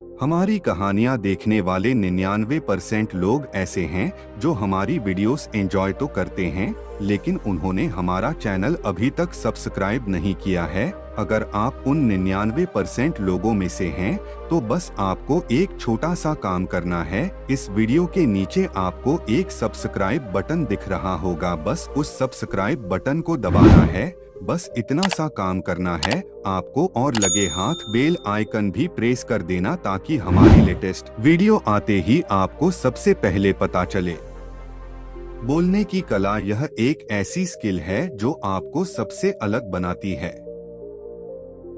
हमारी कहानियाँ देखने वाले 99% लोग ऐसे हैं जो हमारी वीडियोस एंजॉय तो करते हैं, लेकिन उन्होंने हमारा चैनल अभी तक सब्सक्राइब नहीं किया है। अगर आप उन 99% लोगों में से हैं, तो बस आपको एक छोटा सा काम करना है। इस वीडियो के नीचे आपको एक सब्सक्राइब बटन दिख रहा होगा, बस उस सब्सक्राइब बटन को दबाना है। बस इतना सा काम करना है आपको, और लगे हाथ बेल आइकन भी प्रेस कर देना ताकि हमारी लेटेस्ट वीडियो आते ही आपको सबसे पहले पता चले। बोलने की कला यह एक ऐसी स्किल है जो आपको सबसे अलग बनाती है।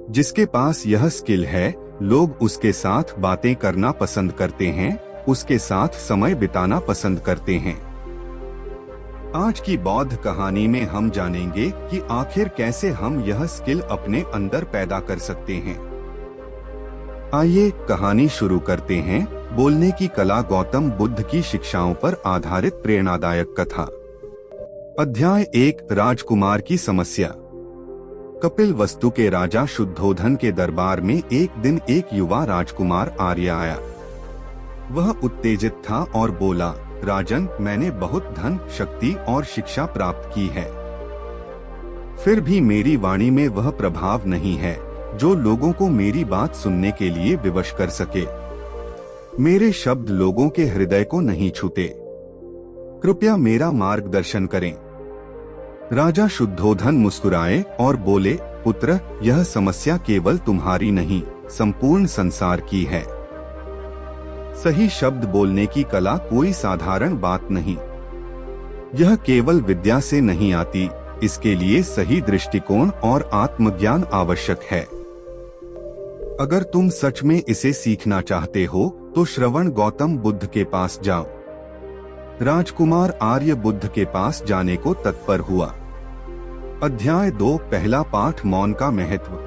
जिसके पास यह स्किल है, लोग उसके साथ बातें करना पसंद करते हैं, उसके साथ समय बिताना पसंद करते हैं। आज की बौद्ध कहानी में हम जानेंगे कि आखिर कैसे हम यह स्किल अपने अंदर पैदा कर सकते हैं। आइए कहानी शुरू करते हैं। बोलने की कला, गौतम बुद्ध की शिक्षाओं पर आधारित प्रेरणादायक कथा। अध्याय 1, राजकुमार की समस्या। कपिल वस्तु के राजा शुद्धोधन के दरबार में एक दिन एक युवा राजकुमार आर्य आया। वह उत्तेजित था और बोला, राजन, मैंने बहुत धन, शक्ति और शिक्षा प्राप्त की है, फिर भी मेरी वाणी में वह प्रभाव नहीं है जो लोगों को मेरी बात सुनने के लिए विवश कर सके। मेरे शब्द लोगों के हृदय को नहीं छूते। कृपया मेरा मार्गदर्शन करें। राजा शुद्धोधन मुस्कुराए और बोले, पुत्र, यह समस्या केवल तुम्हारी नहीं, संपूर्ण संसार की है। सही शब्द बोलने की कला कोई साधारण बात नहीं। यह केवल विद्या से नहीं आती, इसके लिए सही दृष्टिकोण और आत्मज्ञान आवश्यक है। अगर तुम सच में इसे सीखना चाहते हो तो श्रवण गौतम बुद्ध के पास जाओ। राजकुमार आर्य बुद्ध के पास जाने को तत्पर हुआ। अध्याय 2, पहला पाठ, मौन का महत्व।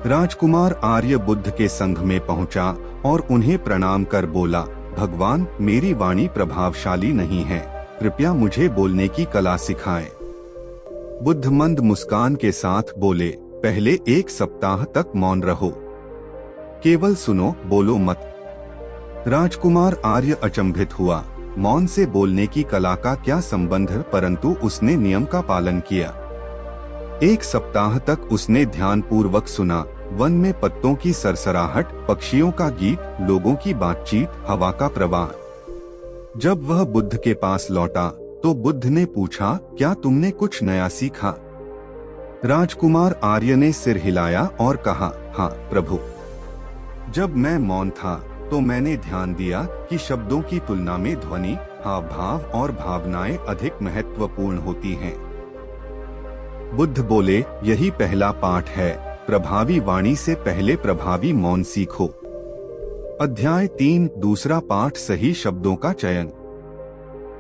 राजकुमार आर्य बुद्ध के संघ में पहुंचा और उन्हें प्रणाम कर बोला, भगवान, मेरी वाणी प्रभावशाली नहीं है, कृपया मुझे बोलने की कला सिखाएं। बुद्ध मंद मुस्कान के साथ बोले, पहले 1 सप्ताह तक मौन रहो, केवल सुनो, बोलो मत। राजकुमार आर्य अचंभित हुआ। मौन से बोलने की कला का क्या संबंध, परंतु उसने नियम का पालन किया। 1 सप्ताह तक उसने ध्यानपूर्वक सुना। वन में पत्तों की सरसराहट, पक्षियों का गीत, लोगों की बातचीत, हवा का प्रवाह। जब वह बुद्ध के पास लौटा तो बुद्ध ने पूछा, क्या तुमने कुछ नया सीखा? राजकुमार आर्य ने सिर हिलाया और कहा, हाँ प्रभु। जब मैं मौन था तो मैंने ध्यान दिया कि शब्दों की तुलना में ध्वनि, हाव भाव और भावनाएं अधिक महत्वपूर्ण होती हैं। बुद्ध बोले, यही पहला पाठ है, प्रभावी वाणी से पहले प्रभावी मौन सीखो। अध्याय 3, दूसरा पाठ, सही शब्दों का चयन।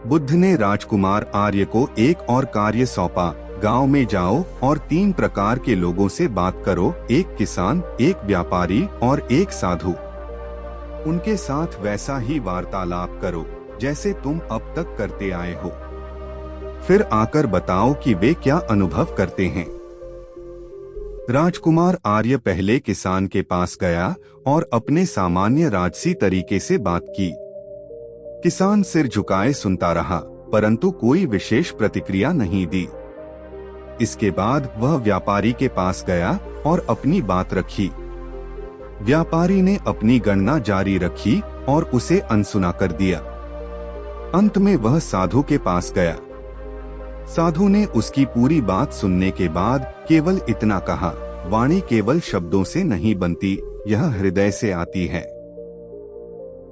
बुद्ध ने राजकुमार आर्य को एक और कार्य सौंपा। गांव में जाओ और 3 प्रकार के लोगों से बात करो, एक किसान, एक व्यापारी और एक साधु। उनके साथ वैसा ही वार्तालाप करो जैसे तुम अब तक करते आए हो। फिर आकर बताओ कि वे क्या अनुभव करते हैं। राजकुमार आर्य पहले किसान के पास गया और अपने सामान्य राजसी तरीके से बात की। किसान सिर झुकाए सुनता रहा, परंतु कोई विशेष प्रतिक्रिया नहीं दी। इसके बाद वह व्यापारी के पास गया और अपनी बात रखी। व्यापारी ने अपनी गणना जारी रखी और उसे अनसुना कर दिया। अंत में वह साधु के पास गया। साधु ने उसकी पूरी बात सुनने के बाद केवल इतना कहा, वाणी केवल शब्दों से नहीं बनती, यह हृदय से आती है।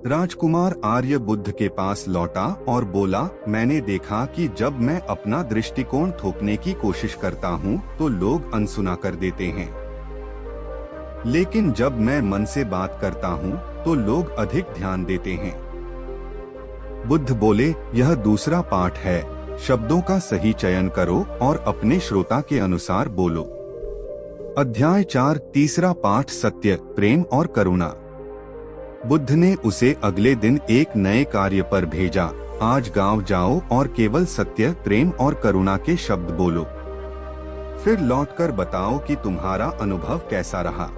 राजकुमार आर्य बुद्ध के पास लौटा और बोला, मैंने देखा कि जब मैं अपना दृष्टिकोण थोपने की कोशिश करता हूँ तो लोग अनसुना कर देते हैं, लेकिन जब मैं मन से बात करता हूँ तो लोग अधिक ध्यान देते हैं। बुद्ध बोले, यह दूसरा पाठ है, शब्दों का सही चयन करो और अपने श्रोता के अनुसार बोलो। अध्याय 4, तीसरा पाठ, सत्य, प्रेम और करुणा। बुद्ध ने उसे अगले दिन एक नए कार्य पर भेजा। आज गांव जाओ और केवल सत्य, प्रेम और करुणा के शब्द बोलो। फिर लौटकर बताओ कि तुम्हारा अनुभव कैसा रहा।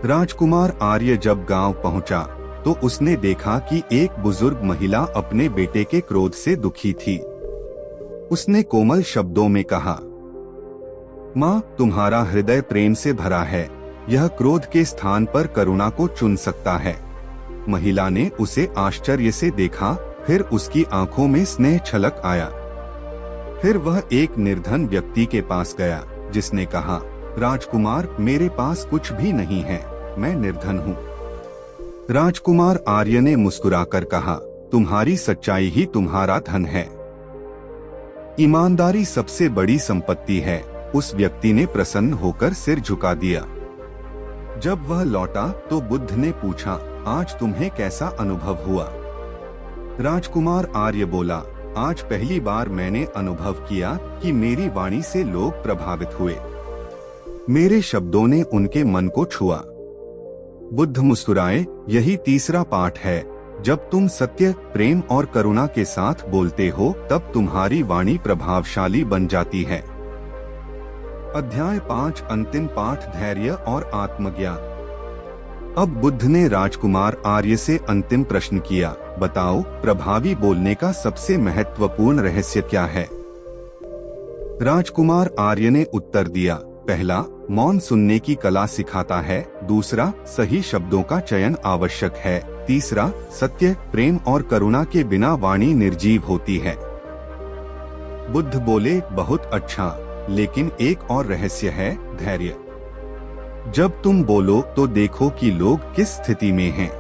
राजकुमार आर्य जब गांव पहुंचा तो उसने देखा कि एक बुजुर्ग महिला अपने बेटे के क्रोध से दुखी थी। उसने कोमल शब्दों में कहा, माँ, तुम्हारा हृदय प्रेम से भरा है, यह क्रोध के स्थान पर करुणा को चुन सकता है। महिला ने उसे आश्चर्य से देखा, फिर उसकी आंखों में स्नेह छलक आया। फिर वह एक निर्धन व्यक्ति के पास गया, जिसने कहा, राजकुमार, मेरे पास कुछ भी नहीं है, मैं निर्धन हूँ। राजकुमार आर्य ने मुस्कुराकर कहा, तुम्हारी सच्चाई ही तुम्हारा धन है। ईमानदारी सबसे बड़ी संपत्ति है। उस व्यक्ति ने प्रसन्न होकर सिर झुका दिया। जब वह लौटा तो बुद्ध ने पूछा, आज तुम्हें कैसा अनुभव हुआ? राजकुमार आर्य बोला, आज पहली बार मैंने अनुभव किया कि मेरी वाणी से लोग प्रभावित हुए। मेरे शब्दों ने उनके मन को छुआ। बुद्ध मुस्कुराए, यही तीसरा पाठ है। जब तुम सत्य, प्रेम और करुणा के साथ बोलते हो तब तुम्हारी वाणी प्रभावशाली बन जाती है। अध्याय 5, अंतिम पाठ, धैर्य और आत्मज्ञान। अब बुद्ध ने राजकुमार आर्य से अंतिम प्रश्न किया, बताओ, प्रभावी बोलने का सबसे महत्वपूर्ण रहस्य क्या है? राजकुमार आर्य ने उत्तर दिया, पहला, मौन सुनने की कला सिखाता है। दूसरा, सही शब्दों का चयन आवश्यक है। तीसरा, सत्य, प्रेम और करुणा के बिना वाणी निर्जीव होती है। बुद्ध बोले, बहुत अच्छा, लेकिन एक और रहस्य है, धैर्य। जब तुम बोलो तो देखो कि लोग किस स्थिति में हैं।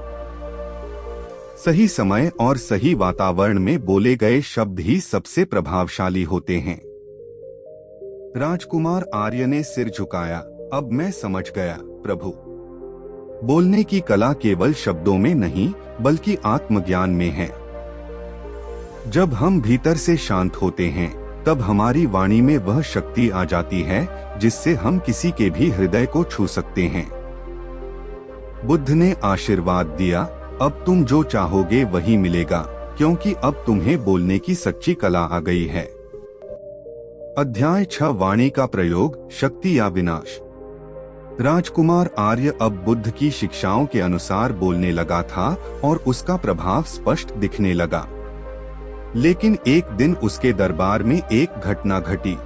सही समय और सही वातावरण में बोले गए शब्द ही सबसे प्रभावशाली होते हैं। राजकुमार आर्य ने सिर झुकाया, अब मैं समझ गया, प्रभु। बोलने की कला केवल शब्दों में नहीं, बल्कि आत्मज्ञान में है। जब हम भीतर से शांत होते हैं, तब हमारी वाणी में वह शक्ति आ जाती है जिससे हम किसी के भी हृदय को छू सकते हैं। बुद्ध ने आशीर्वाद दिया, अब तुम जो चाहोगे वही मिलेगा, क्योंकि अब तुम्हें बोलने की सच्ची कला आ गई है। अध्याय 6, वाणी का प्रयोग, शक्ति या विनाश। राजकुमार आर्य अब बुद्ध की शिक्षाओं के अनुसार बोलने लगा था और उसका प्रभाव स्पष्ट दिखने लगा। लेकिन एक दिन उसके दरबार में एक घटना घटी।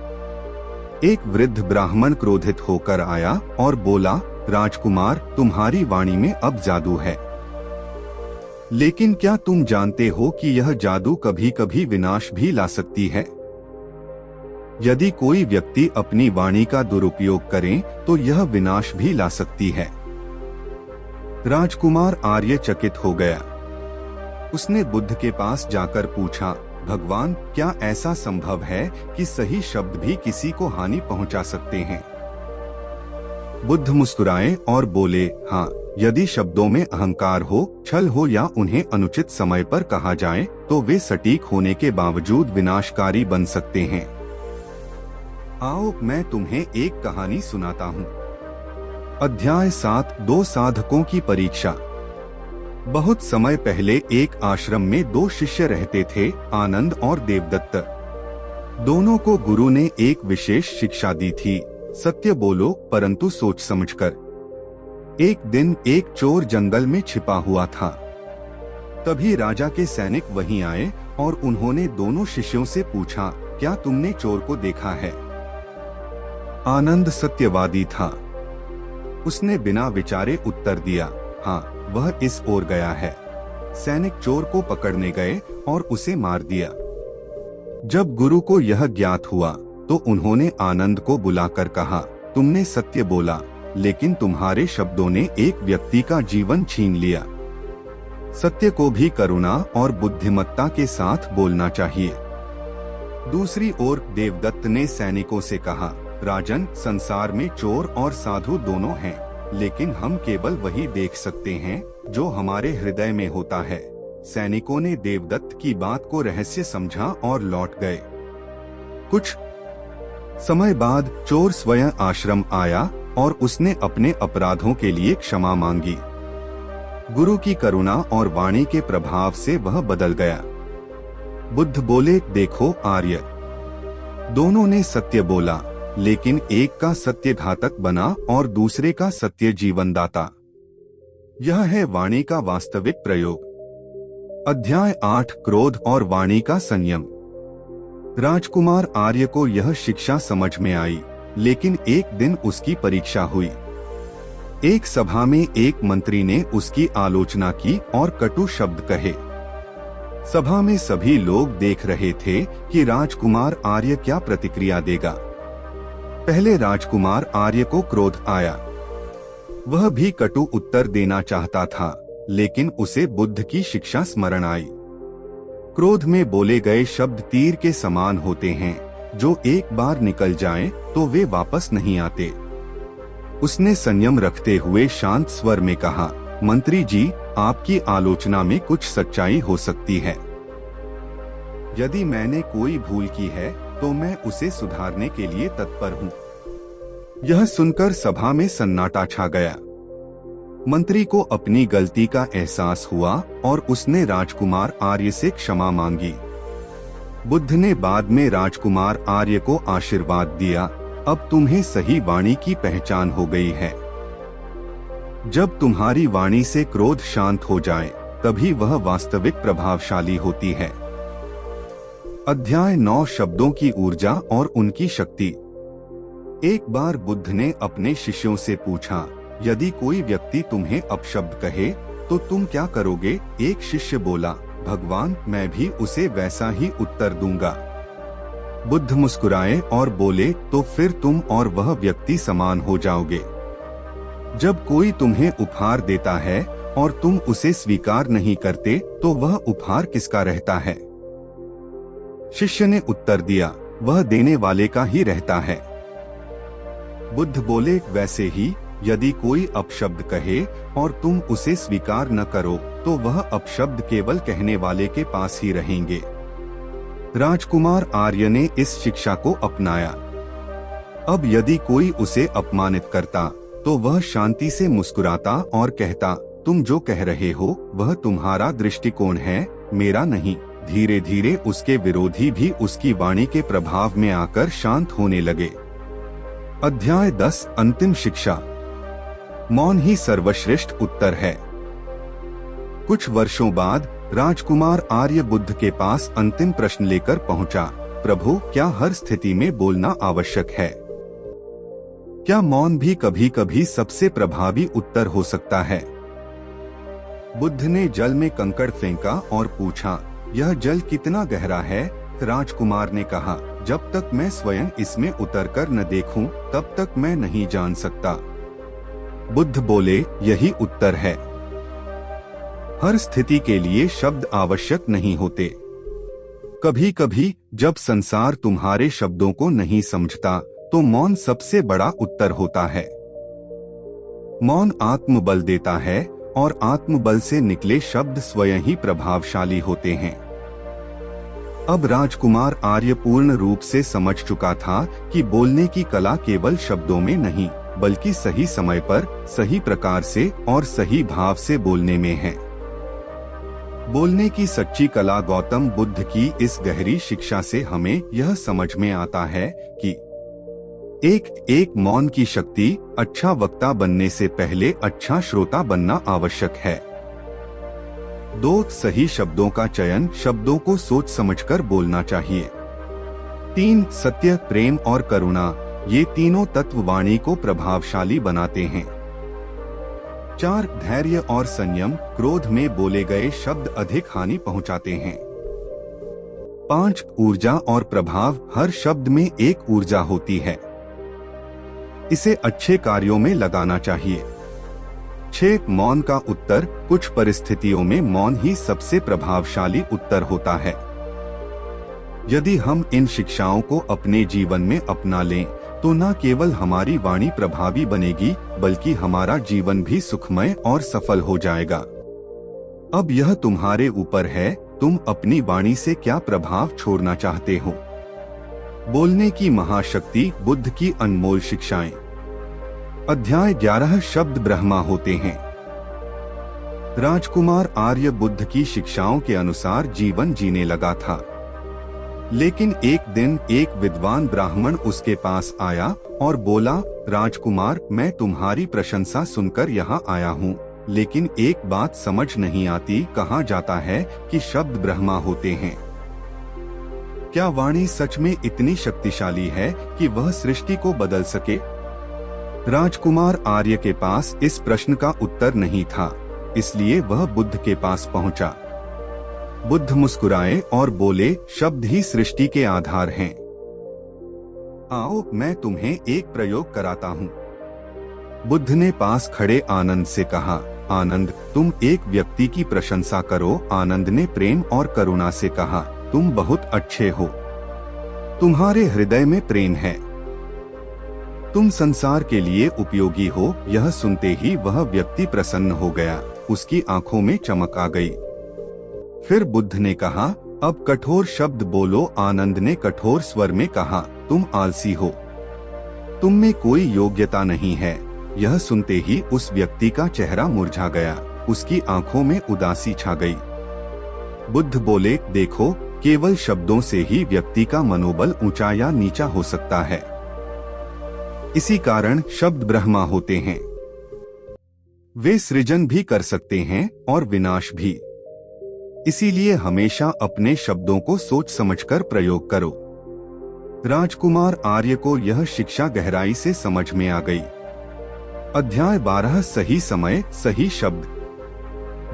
एक वृद्ध ब्राह्मण क्रोधित होकर आया और बोला, राजकुमार, तुम्हारी वाणी में अब जादू है। लेकिन क्या तुम जानते हो कि यह जादू कभी कभी विनाश भी ला सकती है? यदि कोई व्यक्ति अपनी वाणी का दुरुपयोग करे तो यह विनाश भी ला सकती है। राजकुमार आर्य चकित हो गया। उसने बुद्ध के पास जाकर पूछा, भगवान, क्या ऐसा संभव है कि सही शब्द भी किसी को हानि पहुंचा सकते हैं? बुद्ध मुस्कुराए और बोले, हाँ, यदि शब्दों में अहंकार हो, छल हो या उन्हें अनुचित समय पर कहा जाए तो वे सटीक होने के बावजूद विनाशकारी बन सकते हैं। आओ मैं तुम्हें एक कहानी सुनाता हूँ। अध्याय 7, 2 साधकों की परीक्षा। बहुत समय पहले एक आश्रम में 2 शिष्य रहते थे, आनंद और देवदत्त। दोनों को गुरु ने एक विशेष शिक्षा दी थी, सत्य बोलो परंतु सोच समझकर। एक दिन एक चोर जंगल में छिपा हुआ था। तभी राजा के सैनिक वहीं आए और उन्होंने दोनों शिष्यों से पूछा, क्या तुमने चोर को देखा है? आनंद सत्यवादी था। उसने बिना विचारे उत्तर दिया, हाँ, वह इस ओर गया है। सैनिक चोर को पकड़ने गए और उसे मार दिया। जब गुरु को यह ज्ञात हुआ तो उन्होंने आनंद को बुलाकर कहा, तुमने सत्य बोला, लेकिन तुम्हारे शब्दों ने एक व्यक्ति का जीवन छीन लिया। सत्य को भी करुणा और बुद्धिमत्ता के साथ बोलना चाहिए। दूसरी ओर देवदत्त ने सैनिकों से कहा, राजन, संसार में चोर और साधु दोनों हैं, लेकिन हम केवल वही देख सकते हैं जो हमारे हृदय में होता है। सैनिकों ने देवदत्त की बात को रहस्य समझा और लौट गए। कुछ समय बाद चोर स्वयं आश्रम आया और उसने अपने अपराधों के लिए क्षमा मांगी। गुरु की करुणा और वाणी के प्रभाव से वह बदल गया। बुद्ध बोले, देखो आर्य, दोनों ने सत्य बोला, लेकिन एक का सत्य घातक बना और दूसरे का सत्य जीवनदाता। यह है वाणी का वास्तविक प्रयोग। अध्याय 8 क्रोध और वाणी का संयम। राजकुमार आर्य को यह शिक्षा समझ में आई, लेकिन एक दिन उसकी परीक्षा हुई। एक सभा में एक मंत्री ने उसकी आलोचना की और कटु शब्द कहे। सभा में सभी लोग देख रहे थे कि राजकुमार आर्य क्या प्रतिक्रिया देगा। पहले राजकुमार आर्य को क्रोध आया। वह भी कटु उत्तर देना चाहता था, लेकिन उसे बुद्ध की शिक्षा स्मरण आई। क्रोध में बोले गए शब्द तीर के समान होते हैं, जो एक बार निकल जाएं तो वे वापस नहीं आते। उसने संयम रखते हुए शांत स्वर में कहा, मंत्री जी, आपकी आलोचना में कुछ सच्चाई हो सकती है। यदि मैंने कोई भूल की है तो मैं उसे सुधारने के लिए तत्पर हूँ। यह सुनकर सभा में सन्नाटा छा गया। मंत्री को अपनी गलती का एहसास हुआ और उसने राजकुमार आर्य से क्षमा मांगी। बुद्ध ने बाद में राजकुमार आर्य को आशीर्वाद दिया, अब तुम्हें सही वाणी की पहचान हो गई है। जब तुम्हारी वाणी से क्रोध शांत हो जाए, तभी वह वास्तविक प्रभावशाली होती है। अध्याय 9 शब्दों की ऊर्जा और उनकी शक्ति। एक बार बुद्ध ने अपने शिष्यों से पूछा, यदि कोई व्यक्ति तुम्हें अपशब्द कहे तो तुम क्या करोगे? एक शिष्य बोला, भगवान, मैं भी उसे वैसा ही उत्तर दूंगा। बुद्ध मुस्कुराए और बोले, तो फिर तुम और वह व्यक्ति समान हो जाओगे। जब कोई तुम्हें उपहार देता है और तुम उसे स्वीकार नहीं करते, तो वह उपहार किसका रहता है? शिष्य ने उत्तर दिया, वह देने वाले का ही रहता है। बुद्ध बोले, वैसे ही यदि कोई अपशब्द कहे और तुम उसे स्वीकार न करो, तो वह अपशब्द केवल कहने वाले के पास ही रहेंगे। राजकुमार आर्य ने इस शिक्षा को अपनाया। अब यदि कोई उसे अपमानित करता, तो वह शांति से मुस्कुराता और कहता, तुम जो कह रहे हो वह तुम्हारा दृष्टिकोण है, मेरा नहीं। धीरे धीरे उसके विरोधी भी उसकी वाणी के प्रभाव में आकर शांत होने लगे। अध्याय 10 अंतिम शिक्षा। मौन ही सर्वश्रेष्ठ उत्तर है। कुछ वर्षों बाद राजकुमार आर्य बुद्ध के पास अंतिम प्रश्न लेकर पहुंचा, प्रभु, क्या हर स्थिति में बोलना आवश्यक है? क्या मौन भी कभी कभी सबसे प्रभावी उत्तर हो सकता है? बुद्ध ने जल में कंकड़ फेंका और पूछा, यह जल कितना गहरा है? राजकुमार ने कहा, जब तक मैं स्वयं इसमें उतरकर न देखूं, तब तक मैं नहीं जान सकता। बुद्ध बोले, यही उत्तर है। हर स्थिति के लिए शब्द आवश्यक नहीं होते। कभी कभी जब संसार तुम्हारे शब्दों को नहीं समझता, तो मौन सबसे बड़ा उत्तर होता है। मौन आत्मबल देता है और आत्मबल से निकले शब्द स्वयं ही प्रभावशाली होते हैं। अब राजकुमार आर्य पूर्ण रूप से समझ चुका था कि बोलने की कला केवल शब्दों में नहीं, बल्कि सही समय पर, सही प्रकार से और सही भाव से बोलने में है। बोलने की सच्ची कला गौतम बुद्ध की इस गहरी शिक्षा से हमें यह समझ में आता है कि एक मौन की शक्ति, अच्छा वक्ता बनने से पहले अच्छा श्रोता बनना आवश्यक है। 2 सही शब्दों का चयन, शब्दों को सोच समझकर बोलना चाहिए। 3 सत्य, प्रेम और करुणा, ये तीनों तत्व वाणी को प्रभावशाली बनाते हैं। 4 धैर्य और संयम, क्रोध में बोले गए शब्द अधिक हानि पहुंचाते हैं। 5 ऊर्जा और प्रभाव, हर शब्द में एक ऊर्जा होती है, इसे अच्छे कार्यों में लगाना चाहिए। 6 मौन का उत्तर, कुछ परिस्थितियों में मौन ही सबसे प्रभावशाली उत्तर होता है। यदि हम इन शिक्षाओं को अपने जीवन में अपना लें, तो न केवल हमारी वाणी प्रभावी बनेगी, बल्कि हमारा जीवन भी सुखमय और सफल हो जाएगा। अब यह तुम्हारे ऊपर है, तुम अपनी वाणी से क्या प्रभाव छोड़ना चाहते हो। बोलने की महाशक्ति, बुद्ध की अनमोल शिक्षाएं। अध्याय 11 शब्द ब्रह्मा होते हैं। राजकुमार आर्य बुद्ध की शिक्षाओं के अनुसार जीवन जीने लगा था, लेकिन एक दिन एक विद्वान ब्राह्मण उसके पास आया और बोला, राजकुमार, मैं तुम्हारी प्रशंसा सुनकर यहाँ आया हूँ, लेकिन एक बात समझ नहीं आती, कहा जाता है कि शब्द ब्रह्मा होते हैं। क्या वाणी सच में इतनी शक्तिशाली है कि वह सृष्टि को बदल सके? राजकुमार आर्य के पास इस प्रश्न का उत्तर नहीं था, इसलिए वह बुद्ध के पास पहुंचा। बुद्ध मुस्कुराए और बोले, शब्द ही सृष्टि के आधार हैं। आओ, मैं तुम्हें एक प्रयोग कराता हूँ। बुद्ध ने पास खड़े आनंद से कहा, आनंद, तुम एक व्यक्ति की प्रशंसा करो। आनंद ने प्रेम और करुणा से कहा, तुम बहुत अच्छे हो। तुम्हारे हृदय में प्रेम है। तुम संसार के लिए उपयोगी हो। यह सुनते ही वह व्यक्ति प्रसन्न हो गया, उसकी आंखों में चमक आ गई। फिर बुद्ध ने कहा, अब कठोर शब्द बोलो। आनंद ने कठोर स्वर में कहा, तुम आलसी हो, तुम में कोई योग्यता नहीं है। यह सुनते ही उस व्यक्ति का चेहरा मुरझा गया, उसकी आंखों में उदासी छा गई। बुद्ध बोले, देखो, केवल शब्दों से ही व्यक्ति का मनोबल ऊंचा या नीचा हो सकता है। इसी कारण शब्द ब्रह्मा होते हैं। वे सृजन भी कर सकते हैं और विनाश भी। इसीलिए हमेशा अपने शब्दों को सोच समझकर प्रयोग करो। राजकुमार आर्य को यह शिक्षा गहराई से समझ में आ गई। अध्याय 12, सही समय सही शब्द।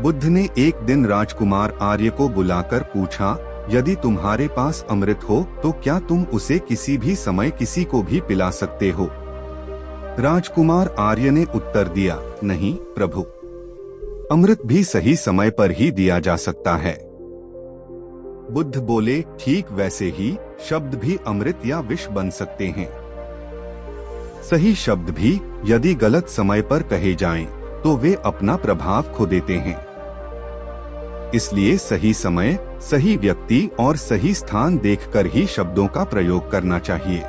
बुद्ध ने एक दिन राजकुमार आर्य को बुलाकर पूछा, यदि तुम्हारे पास अमृत हो तो क्या तुम उसे किसी भी समय किसी को भी पिला सकते हो? राजकुमार आर्य ने उत्तर दिया, नहीं प्रभु, अमृत भी सही समय पर ही दिया जा सकता है। बुद्ध बोले, ठीक वैसे ही शब्द भी अमृत या विष बन सकते हैं। सही शब्द भी यदि गलत समय पर कहे जाएं, तो वे अपना प्रभाव खो देते हैं। इसलिए सही समय, सही व्यक्ति और सही स्थान देखकर ही शब्दों का प्रयोग करना चाहिए।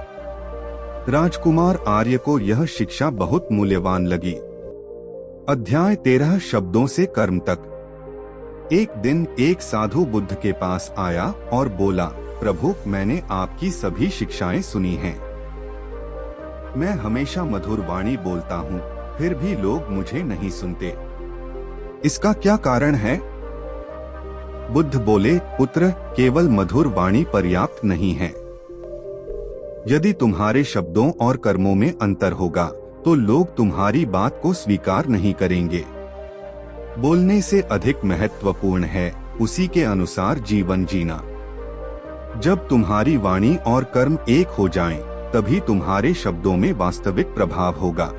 राजकुमार आर्य को यह शिक्षा बहुत मूल्यवान लगी। अध्याय 13, शब्दों से कर्म तक। एक दिन एक साधु बुद्ध के पास आया और बोला, प्रभु, मैंने आपकी सभी शिक्षाएं सुनी हैं। मैं हमेशा मधुर वाणी बोलता हूँ, फिर भी लोग मुझे नहीं सुनते। इसका क्या कारण है? बुद्ध बोले, पुत्र, केवल मधुर वाणी पर्याप्त नहीं है। यदि तुम्हारे शब्दों और कर्मों में अंतर होगा तो लोग तुम्हारी बात को स्वीकार नहीं करेंगे। बोलने से अधिक महत्वपूर्ण है उसी के अनुसार जीवन जीना। जब तुम्हारी वाणी और कर्म एक हो जाएं, तभी तुम्हारे शब्दों में वास्तविक प्रभाव होगा।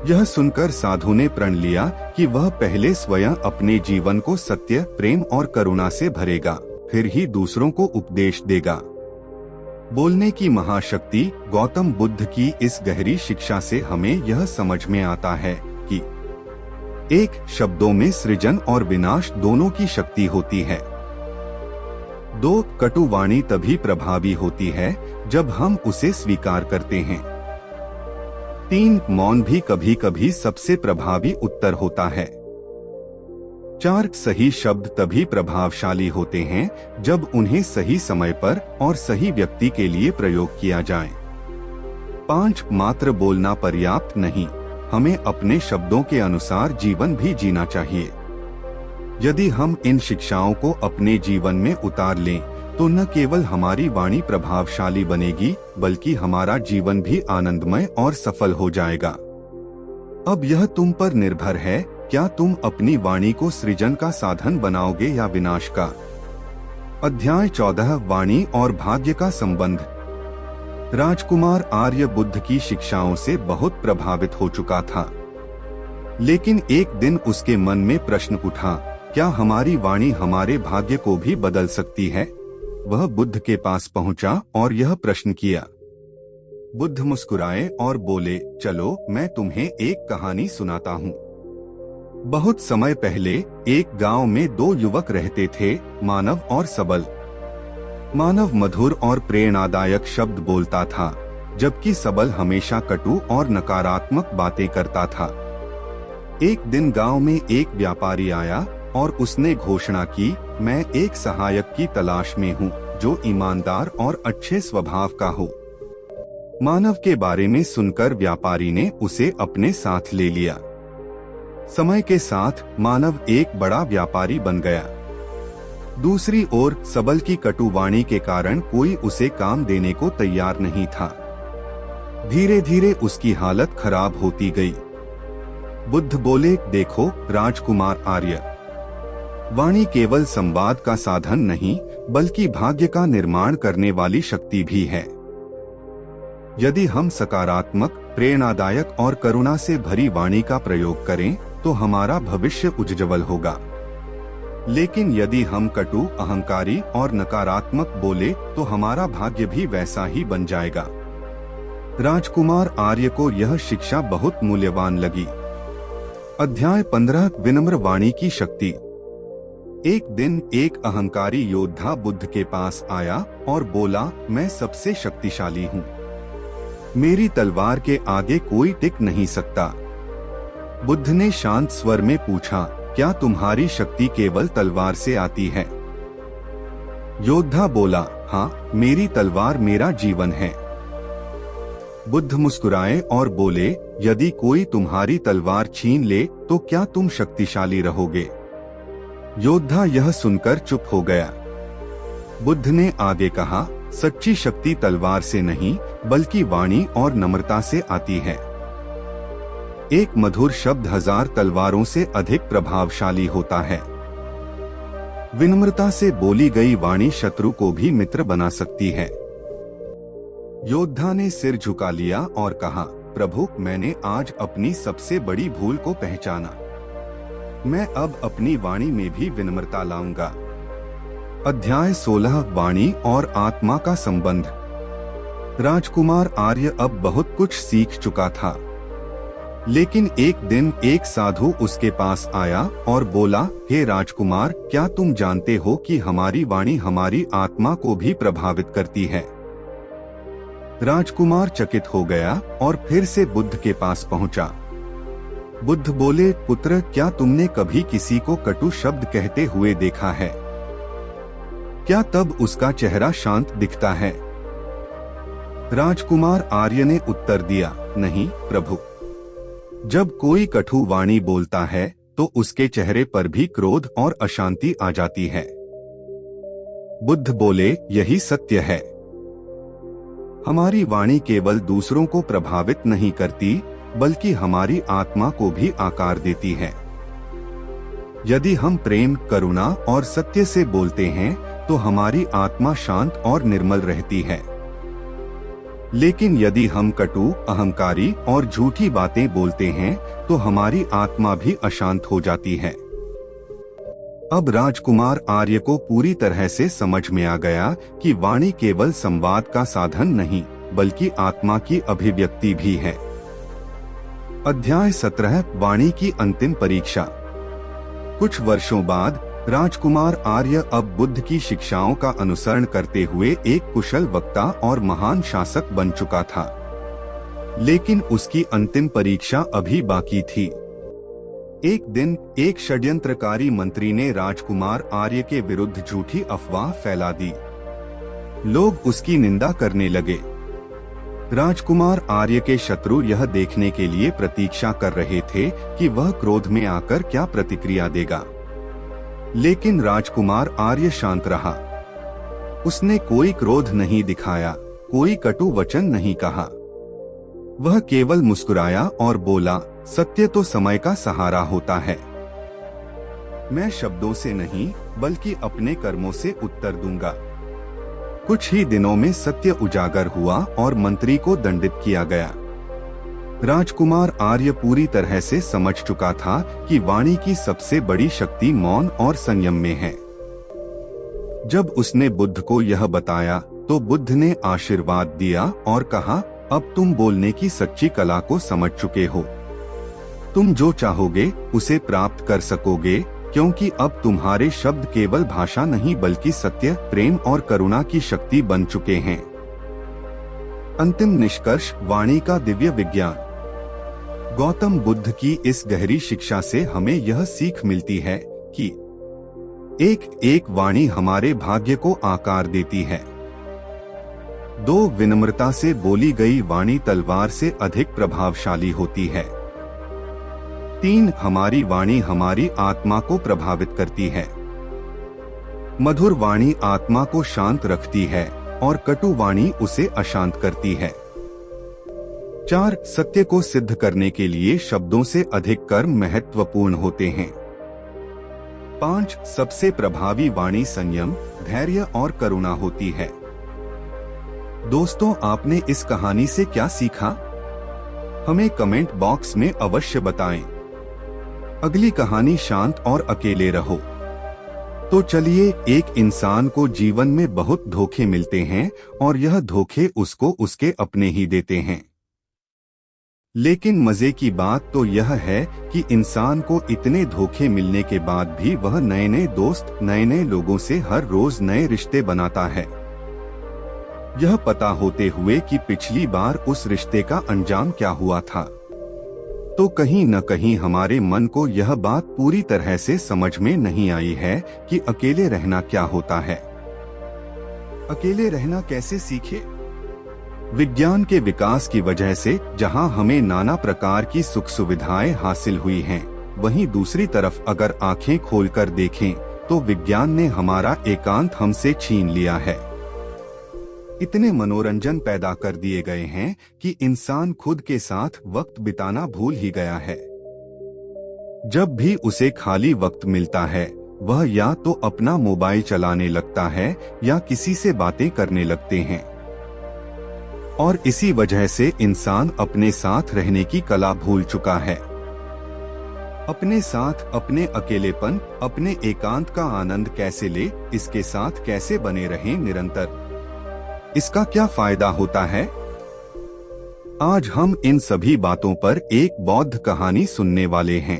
यह सुनकर साधु ने प्रण लिया कि वह पहले स्वयं अपने जीवन को सत्य, प्रेम और करुणा से भरेगा, फिर ही दूसरों को उपदेश देगा। बोलने की महाशक्ति। गौतम बुद्ध की इस गहरी शिक्षा से हमें यह समझ में आता है कि एक, शब्दों में सृजन और विनाश दोनों की शक्ति होती है। 2, कटु वाणी तभी प्रभावी होती है जब हम उसे स्वीकार करते हैं। 3, मौन भी कभी कभी सबसे प्रभावी उत्तर होता है। 4, सही शब्द तभी प्रभावशाली होते हैं जब उन्हें सही समय पर और सही व्यक्ति के लिए प्रयोग किया जाए। 5, मात्र बोलना पर्याप्त नहीं, हमें अपने शब्दों के अनुसार जीवन भी जीना चाहिए। यदि हम इन शिक्षाओं को अपने जीवन में उतार लें, तो न केवल हमारी वाणी प्रभावशाली बनेगी, बल्कि हमारा जीवन भी आनंदमय और सफल हो जाएगा। अब यह तुम पर निर्भर है, क्या तुम अपनी वाणी को सृजन का साधन बनाओगे या विनाश का? अध्याय 14, वाणी और भाग्य का संबंध। राजकुमार आर्य बुद्ध की शिक्षाओं से बहुत प्रभावित हो चुका था, लेकिन एक दिन उसके मन में प्रश्न उठा, क्या हमारी वाणी हमारे भाग्य को भी बदल सकती है? वह बुद्ध के पास पहुंचा और यह प्रश्न किया। बुद्ध मुस्कुराए और बोले, चलो मैं तुम्हें एक कहानी सुनाता हूँ। बहुत समय पहले एक गांव में 2 युवक रहते थे, मानव और सबल। मानव मधुर और प्रेरणादायक शब्द बोलता था, जबकि सबल हमेशा कटु और नकारात्मक बातें करता था। एक दिन गांव में एक व्यापारी आया और उसने घोषणा की, मैं एक सहायक की तलाश में हूँ जो ईमानदार और अच्छे स्वभाव का हो। मानव के बारे में सुनकर व्यापारी ने उसे अपने साथ ले लिया। समय के साथ मानव एक बड़ा व्यापारी बन गया। दूसरी ओर सबल की कटु वाणी के कारण कोई उसे काम देने को तैयार नहीं था। धीरे धीरे उसकी हालत खराब होती गई। बुद्ध बोले, देखो राजकुमार आर्य, वाणी केवल संवाद का साधन नहीं बल्कि भाग्य का निर्माण करने वाली शक्ति भी है। यदि हम सकारात्मक, प्रेरणादायक और करुणा से भरी वाणी का प्रयोग करें तो हमारा भविष्य उज्ज्वल होगा। लेकिन यदि हम कटु, अहंकारी और नकारात्मक बोले तो हमारा भाग्य भी वैसा ही बन जाएगा। राजकुमार आर्य को यह शिक्षा बहुत मूल्यवान लगी। अध्याय 15 विनम्र वाणी की शक्ति। एक दिन एक अहंकारी योद्धा बुद्ध के पास आया और बोला, मैं सबसे शक्तिशाली हूँ। मेरी तलवार के आगे कोई टिक नहीं सकता। बुद्ध ने शांत स्वर में पूछा, क्या तुम्हारी शक्ति केवल तलवार से आती है? योद्धा बोला, हाँ, मेरी तलवार मेरा जीवन है। बुद्ध मुस्कुराए और बोले, यदि कोई तुम्हारी तलवार छीन ले तो क्या तुम शक्तिशाली रहोगे? योद्धा यह सुनकर चुप हो गया। बुद्ध ने आगे कहा, सच्ची शक्ति तलवार से नहीं बल्कि वाणी और नम्रता से आती है। एक मधुर शब्द 1000 तलवारों से अधिक प्रभावशाली होता है। विनम्रता से बोली गई वाणी शत्रु को भी मित्र बना सकती है। योद्धा ने सिर झुका लिया और कहा, प्रभु, मैंने आज अपनी सबसे बड़ी भूल को पहचाना। मैं अब अपनी वाणी में भी विनम्रता लाऊंगा। अध्याय 16 वाणी और आत्मा का संबंध। राजकुमार आर्य अब बहुत कुछ सीख चुका था, लेकिन एक दिन एक साधु उसके पास आया और बोला, हे राजकुमार, क्या तुम जानते हो कि हमारी वाणी हमारी आत्मा को भी प्रभावित करती है? राजकुमार चकित हो गया और फिर से बुद्ध के पास पहुंचा। बुद्ध बोले, पुत्र, क्या तुमने कभी किसी को कटु शब्द कहते हुए देखा है? क्या तब उसका चेहरा शांत दिखता है? राजकुमार आर्य ने उत्तर दिया, नहीं प्रभु। जब कोई कटु वाणी बोलता है तो उसके चेहरे पर भी क्रोध और अशांति आ जाती है। बुद्ध बोले, यही सत्य है। हमारी वाणी केवल दूसरों को प्रभावित नहीं करती बल्कि हमारी आत्मा को भी आकार देती है। यदि हम प्रेम, करुणा और सत्य से बोलते हैं तो हमारी आत्मा शांत और निर्मल रहती है। लेकिन यदि हम कटु, अहंकारी और झूठी बातें बोलते हैं तो हमारी आत्मा भी अशांत हो जाती है। अब राजकुमार आर्य को पूरी तरह से समझ में आ गया कि वाणी केवल संवाद का साधन नहीं बल्कि आत्मा की अभिव्यक्ति भी है। अध्याय 17 वाणी की अंतिम परीक्षा। कुछ वर्षों बाद राजकुमार आर्य अब बुद्ध की शिक्षाओं का अनुसरण करते हुए एक कुशल वक्ता और महान शासक बन चुका था। लेकिन उसकी अंतिम परीक्षा अभी बाकी थी। एक दिन एक षड्यंत्रकारी मंत्री ने राजकुमार आर्य के विरुद्ध झूठी अफवाह फैला दी। लोग उसकी निंदा करने लगे। राजकुमार आर्य के शत्रु यह देखने के लिए प्रतीक्षा कर रहे थे कि वह क्रोध में आकर क्या प्रतिक्रिया देगा। लेकिन राजकुमार आर्य शांत रहा। उसने कोई क्रोध नहीं दिखाया, कोई कटु वचन नहीं कहा। वह केवल मुस्कुराया और बोला, सत्य तो समय का सहारा होता है। मैं शब्दों से नहीं बल्कि अपने कर्मों से उत्तर दूंगा। कुछ ही दिनों में सत्य उजागर हुआ और मंत्री को दंडित किया गया। राजकुमार आर्य पूरी तरह से समझ चुका था कि वाणी की सबसे बड़ी शक्ति मौन और संयम में है। जब उसने बुद्ध को यह बताया तो बुद्ध ने आशीर्वाद दिया और कहा, अब तुम बोलने की सच्ची कला को समझ चुके हो। तुम जो चाहोगे उसे प्राप्त कर सकोगे, क्योंकि अब तुम्हारे शब्द केवल भाषा नहीं बल्कि सत्य, प्रेम और करुणा की शक्ति बन चुके हैं। अंतिम निष्कर्ष, वाणी का दिव्य विज्ञान। गौतम बुद्ध की इस गहरी शिक्षा से हमें यह सीख मिलती है कि एक एक वाणी हमारे भाग्य को आकार देती है। दो, विनम्रता से बोली गई वाणी तलवार से अधिक प्रभावशाली होती है। 3. हमारी वाणी हमारी आत्मा को प्रभावित करती है। मधुर वाणी आत्मा को शांत रखती है और कटु वाणी उसे अशांत करती है। 4. सत्य को सिद्ध करने के लिए शब्दों से अधिक कर्म महत्वपूर्ण होते हैं। 5. सबसे प्रभावी वाणी संयम, धैर्य और करुणा होती है। दोस्तों, आपने इस कहानी से क्या सीखा? हमें कमेंट बॉक्स में अवश्य बताएं। अगली कहानी शांत और अकेले रहो। तो चलिए, एक इंसान को जीवन में बहुत धोखे मिलते हैं और यह धोखे उसको उसके अपने ही देते हैं। लेकिन मजे की बात तो यह है कि इंसान को इतने धोखे मिलने के बाद भी वह नए नए दोस्त, नए नए लोगों से हर रोज नए रिश्ते बनाता है, यह पता होते हुए कि पिछली बार उस रिश्ते का अंजाम क्या हुआ था। तो कहीं न कहीं हमारे मन को यह बात पूरी तरह से समझ में नहीं आई है कि अकेले रहना क्या होता है। अकेले रहना कैसे सीखे? विज्ञान के विकास की वजह से जहां हमें नाना प्रकार की सुख सुविधाएं हासिल हुई हैं, वहीं दूसरी तरफ अगर आंखें खोलकर देखें तो विज्ञान ने हमारा एकांत हमसे छीन लिया है। इतने मनोरंजन पैदा कर दिए गए हैं कि इंसान खुद के साथ वक्त बिताना भूल ही गया है। जब भी उसे खाली वक्त मिलता है, वह या तो अपना मोबाइल चलाने लगता है या किसी से बातें करने लगते हैं। और इसी वजह से इंसान अपने साथ रहने की कला भूल चुका है। अपने साथ, अपने अकेलेपन, अपने एकांत का आनंद कैसे ले, इसके साथ कैसे बने रहें निरंतर, इसका क्या फायदा होता है? आज हम इन सभी बातों पर एक बौद्ध कहानी सुनने वाले हैं।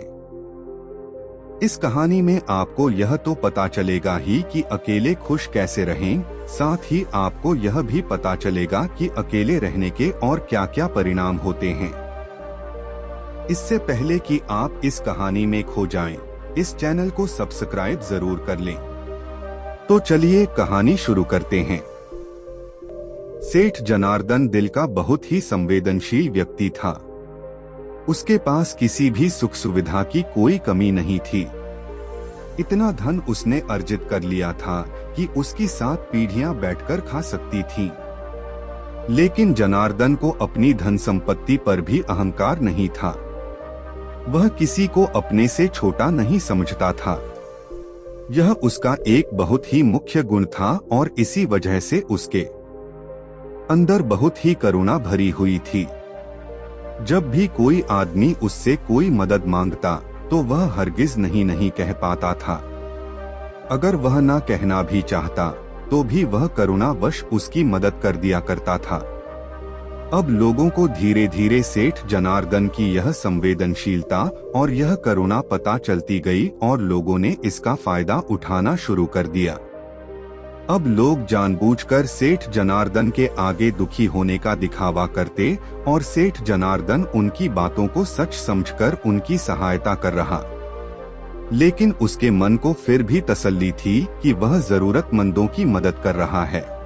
इस कहानी में आपको यह तो पता चलेगा ही कि अकेले खुश कैसे रहें, साथ ही आपको यह भी पता चलेगा कि अकेले रहने के और क्या क्या परिणाम होते हैं। इससे पहले कि आप इस कहानी में खो जाएं, इस चैनल को सब्सक्राइब जरूर कर लें। तो चलिए कहानी शुरू करते हैं। सेठ जनार्दन दिल का बहुत ही संवेदनशील व्यक्ति था। उसके पास किसी भी सुख सुविधा की कोई कमी नहीं थी। इतना धन उसने अर्जित कर लिया था कि उसकी 7 पीढ़ियां बैठकर खा सकती थीं। लेकिन जनार्दन को अपनी धन संपत्ति पर भी अहंकार नहीं था। वह किसी को अपने से छोटा नहीं समझता था। यह उसका एक बहुत ही मुख्य गुण था और इसी वजह से उसके अंदर बहुत ही करुणा भरी हुई थी। जब भी कोई आदमी उससे कोई मदद मांगता तो वह हरगिज नहीं कह पाता था। अगर वह ना कहना भी चाहता तो भी वह करुणावश उसकी मदद कर दिया करता था। अब लोगों को धीरे धीरे सेठ जनार्दन की यह संवेदनशीलता और यह करुणा पता चलती गई और लोगों ने इसका फायदा उठाना शुरू कर दिया। अब लोग जानबूझकर सेठ जनार्दन के आगे दुखी होने का दिखावा करते और सेठ जनार्दन उनकी बातों को सच समझकर उनकी सहायता कर रहा। लेकिन उसके मन को फिर भी तसल्ली थी कि वह जरूरतमंदों की मदद कर रहा है।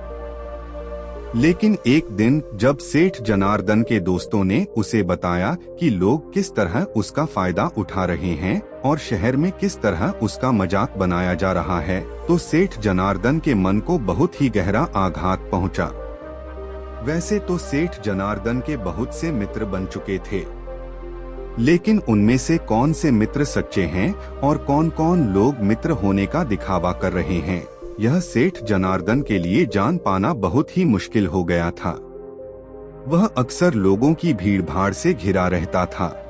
लेकिन एक दिन जब सेठ जनार्दन के दोस्तों ने उसे बताया कि लोग किस तरह उसका फायदा उठा रहे हैं और शहर में किस तरह उसका मजाक बनाया जा रहा है, तो सेठ जनार्दन के मन को बहुत ही गहरा आघात पहुंचा। वैसे तो सेठ जनार्दन के बहुत से मित्र बन चुके थे, लेकिन उनमें से कौन से मित्र सच्चे हैं और कौन कौन लोग मित्र होने का दिखावा कर रहे हैं, यह सेठ जनार्दन के लिए जान पाना बहुत ही मुश्किल हो गया था। वह अक्सर लोगों की भीड़-भाड़ से घिरा रहता था।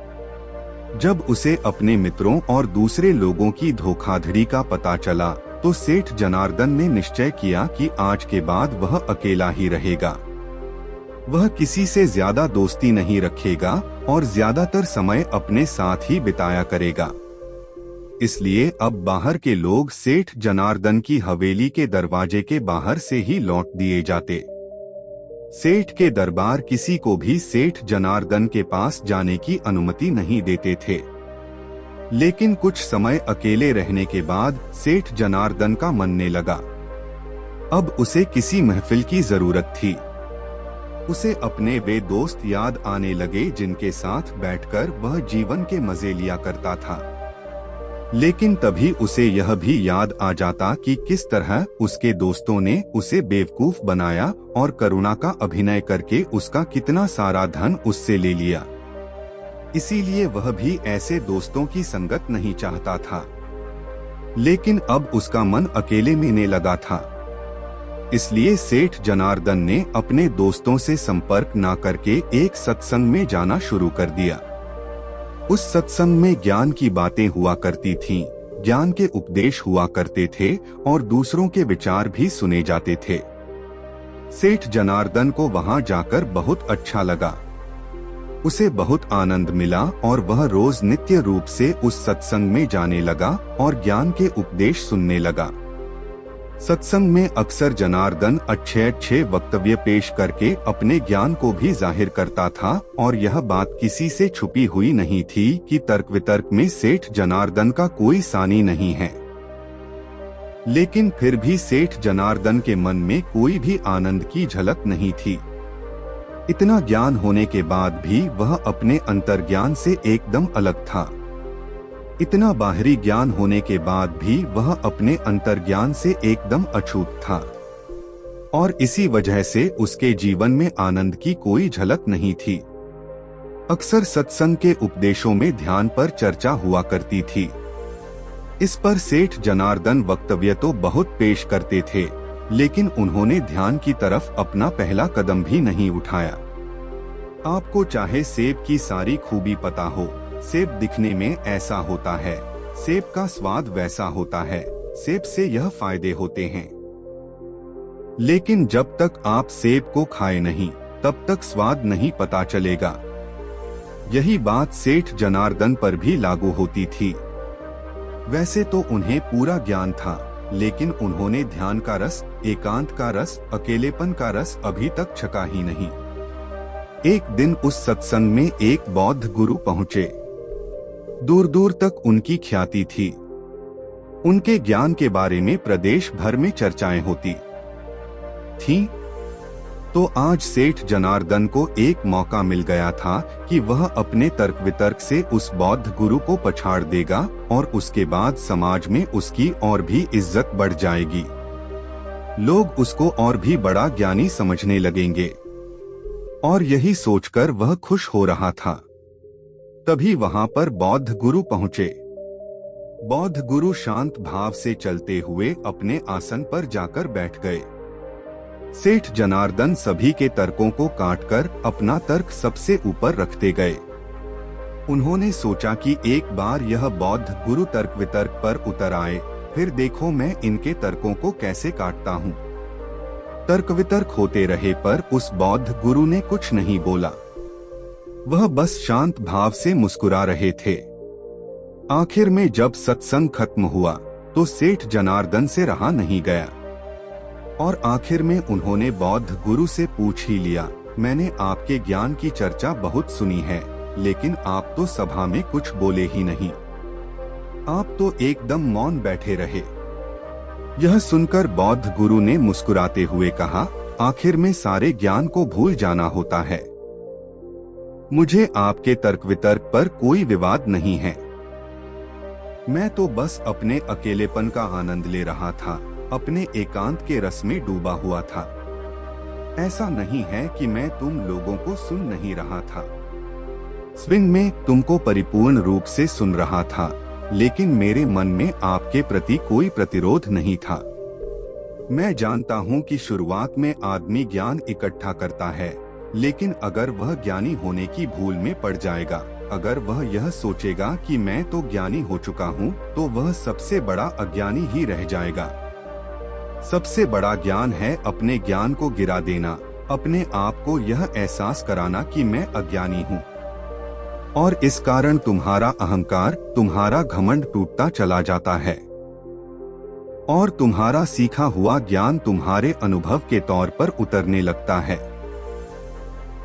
जब उसे अपने मित्रों और दूसरे लोगों की धोखाधड़ी का पता चला तो सेठ जनार्दन ने निश्चय किया कि आज के बाद वह अकेला ही रहेगा। वह किसी से ज्यादा दोस्ती नहीं रखेगा और ज्यादातर समय अपने साथ ही बिताया करेगा। इसलिए अब बाहर के लोग सेठ जनार्दन की हवेली के दरवाजे के बाहर से ही लौट दिए जाते। सेठ के दरबार किसी को भी सेठ जनार्दन के पास जाने की अनुमति नहीं देते थे। लेकिन कुछ समय अकेले रहने के बाद सेठ जनार्दन का मनने लगा। अब उसे किसी महफिल की जरूरत थी। उसे अपने वे दोस्त याद आने लगे जिनके साथ बैठकर वह जीवन के मजे लिया करता था। लेकिन तभी उसे यह भी याद आ जाता कि किस तरह उसके दोस्तों ने उसे बेवकूफ बनाया और करुणा का अभिनय करके उसका कितना सारा धन उससे ले लिया। इसीलिए वह भी ऐसे दोस्तों की संगत नहीं चाहता था। लेकिन अब उसका मन अकेले में लगा था। इसलिए सेठ जनार्दन ने अपने दोस्तों से संपर्क न करके एक सत्संग में जाना शुरू कर दिया। उस सत्संग में ज्ञान की बातें हुआ करती थीं, ज्ञान के उपदेश हुआ करते थे और दूसरों के विचार भी सुने जाते थे। सेठ जनार्दन को वहां जाकर बहुत अच्छा लगा। उसे बहुत आनंद मिला और वह रोज नित्य रूप से उस सत्संग में जाने लगा और ज्ञान के उपदेश सुनने लगा। सत्संग में अक्सर जनार्दन अच्छे वक्तव्य पेश करके अपने ज्ञान को भी जाहिर करता था और यह बात किसी से छुपी हुई नहीं थी कि तर्क वितर्क में सेठ जनार्दन का कोई सानी नहीं है। लेकिन फिर भी सेठ जनार्दन के मन में कोई भी आनंद की झलक नहीं थी। इतना ज्ञान होने के बाद भी वह अपने अंतर्ज्ञान से एकदम अलग था। इतना बाहरी ज्ञान होने के बाद भी वह अपने अंतर्ज्ञान से एकदम अछूत था और इसी वजह से उसके जीवन में आनंद की कोई झलक नहीं थी। अक्सर सत्संग के उपदेशों में ध्यान पर चर्चा हुआ करती थी। इस पर सेठ जनार्दन वक्तव्य तो बहुत पेश करते थे, लेकिन उन्होंने ध्यान की तरफ अपना पहला कदम भी नहीं उठाया। आपको चाहे सेब की सारी खूबी पता हो, सेब दिखने में ऐसा होता है, सेब का स्वाद वैसा होता है, सेब से यह फायदे होते हैं, लेकिन जब तक आप सेब को खाए नहीं तब तक स्वाद नहीं पता चलेगा। यही बात सेठ जनार्दन पर भी लागू होती थी। वैसे तो उन्हें पूरा ज्ञान था, लेकिन उन्होंने ध्यान का रस, एकांत का रस, अकेलेपन का रस अभी तक छका ही नहीं। एक दिन उस सत्संग में एक बौद्ध गुरु पहुंचे। दूर दूर तक उनकी ख्याति थी। उनके ज्ञान के बारे में प्रदेश भर में चर्चाएं होती थीं। तो आज सेठ जनार्दन को एक मौका मिल गया था कि वह अपने तर्क वितर्क से उस बौद्ध गुरु को पछाड़ देगा और उसके बाद समाज में उसकी और भी इज्जत बढ़ जाएगी। लोग उसको और भी बड़ा ज्ञानी समझने लगेंगे और यही सोचकर वह खुश हो रहा था। तभी वहां पर बौद्ध गुरु पहुंचे। बौद्ध गुरु शांत भाव से चलते हुए अपने आसन पर जाकर बैठ गए। सेठ जनार्दन सभी के तर्कों को काटकर अपना तर्क सबसे ऊपर रखते गए। उन्होंने सोचा कि एक बार यह बौद्ध गुरु तर्क वितर्क पर उतर आए, फिर देखो मैं इनके तर्कों को कैसे काटता हूँ। तर्क वितर्क होते रहे पर उस बौद्ध गुरु ने कुछ नहीं बोला। वह बस शांत भाव से मुस्कुरा रहे थे। आखिर में जब सत्संग खत्म हुआ तो सेठ जनार्दन से रहा नहीं गया और आखिर में उन्होंने बौद्ध गुरु से पूछ ही लिया, मैंने आपके ज्ञान की चर्चा बहुत सुनी है, लेकिन आप तो सभा में कुछ बोले ही नहीं। आप तो एकदम मौन बैठे रहे। यह सुनकर बौद्ध गुरु ने मुस्कुराते हुए कहा, आखिर में सारे ज्ञान को भूल जाना होता है। मुझे आपके तर्क वितर्क पर कोई विवाद नहीं है। मैं तो बस अपने अकेलेपन का आनंद ले रहा था, अपने एकांत के रस में डूबा हुआ था। ऐसा नहीं है कि मैं तुम लोगों को सुन नहीं रहा था। स्विंग में तुमको परिपूर्ण रूप से सुन रहा था, लेकिन मेरे मन में आपके प्रति कोई प्रतिरोध नहीं था। मैं जानता हूँ कि शुरुआत में आदमी ज्ञान इकट्ठा करता है, लेकिन अगर वह ज्ञानी होने की भूल में पड़ जाएगा, अगर वह यह सोचेगा कि मैं तो ज्ञानी हो चुका हूँ, तो वह सबसे बड़ा अज्ञानी ही रह जाएगा। सबसे बड़ा ज्ञान है अपने ज्ञान को गिरा देना, अपने आप को यह एहसास कराना कि मैं अज्ञानी हूँ, और इस कारण तुम्हारा अहंकार, तुम्हारा घमंड टूटता चला जाता है और तुम्हारा सीखा हुआ ज्ञान तुम्हारे अनुभव के तौर पर उतरने लगता है।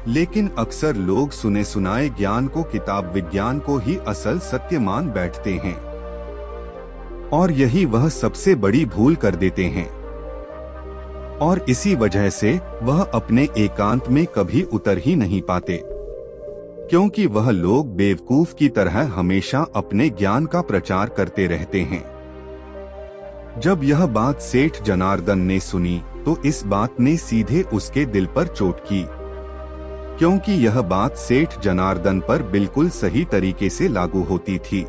लेकिन अक्सर लोग सुने सुनाए ज्ञान को, किताब विज्ञान को ही असल सत्य मान बैठते हैं और यही वह सबसे बड़ी भूल कर देते हैं। और इसी वजह से वह अपने एकांत में कभी उतर ही नहीं पाते, क्योंकि वह लोग बेवकूफ की तरह हमेशा अपने ज्ञान का प्रचार करते रहते हैं। जब यह बात सेठ जनार्दन ने सुनी तो इस बात ने सीधे उसके दिल पर चोट की, क्योंकि यह बात सेठ जनार्दन पर बिल्कुल सही तरीके से लागू होती थी।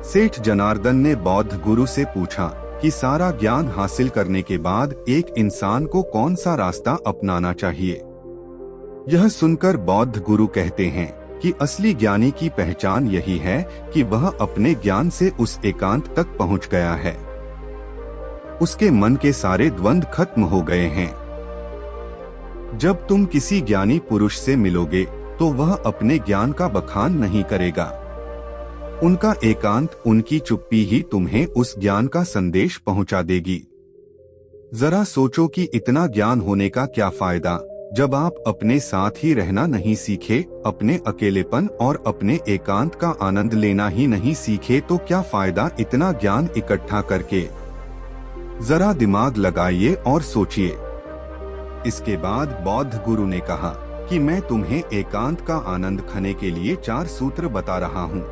सेठ जनार्दन ने बौद्ध गुरु से पूछा कि सारा ज्ञान हासिल करने के बाद एक इंसान को कौन सा रास्ता अपनाना चाहिए। यह सुनकर बौद्ध गुरु कहते हैं कि असली ज्ञानी की पहचान यही है कि वह अपने ज्ञान से उस एकांत तक पहुंच गया है। उसके मन के सारे द्वंद्व खत्म हो गए हैं। जब तुम किसी ज्ञानी पुरुष से मिलोगे तो वह अपने ज्ञान का बखान नहीं करेगा। उनका एकांत, उनकी चुप्पी ही तुम्हें उस ज्ञान का संदेश पहुंचा देगी। जरा सोचो कि इतना ज्ञान होने का क्या फायदा जब आप अपने साथ ही रहना नहीं सीखे, अपने अकेलेपन और अपने एकांत का आनंद लेना ही नहीं सीखे, तो क्या फायदा इतना ज्ञान इकट्ठा करके। जरा दिमाग लगाइए और सोचिए। इसके बाद बौद्ध गुरु ने कहा कि मैं तुम्हें एकांत का आनंद खाने के लिए 4 सूत्र बता रहा हूँ।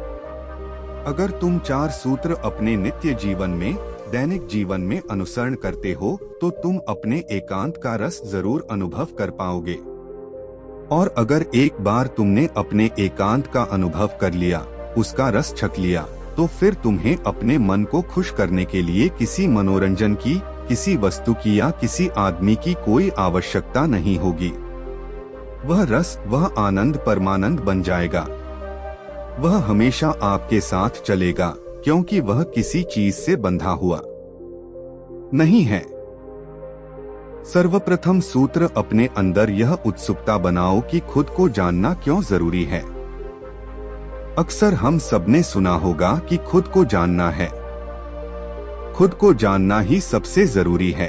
अगर तुम 4 सूत्र अपने नित्य जीवन में, दैनिक जीवन में अनुसरण करते हो तो तुम अपने एकांत का रस जरूर अनुभव कर पाओगे। और अगर एक बार तुमने अपने एकांत का अनुभव कर लिया, उसका रस छक लिया, तो फिर तुम्हें अपने मन को खुश करने के लिए किसी मनोरंजन की, किसी वस्तु की या किसी आदमी की कोई आवश्यकता नहीं होगी। वह रस, वह आनंद परमानंद बन जाएगा। वह हमेशा आपके साथ चलेगा, क्योंकि वह किसी चीज से बंधा हुआ नहीं है। सर्वप्रथम सूत्र अपने अंदर यह उत्सुकता बनाओ कि खुद को जानना क्यों जरूरी है। अक्सर हम सबने सुना होगा कि खुद को जानना है। खुद को जानना ही सबसे जरूरी है।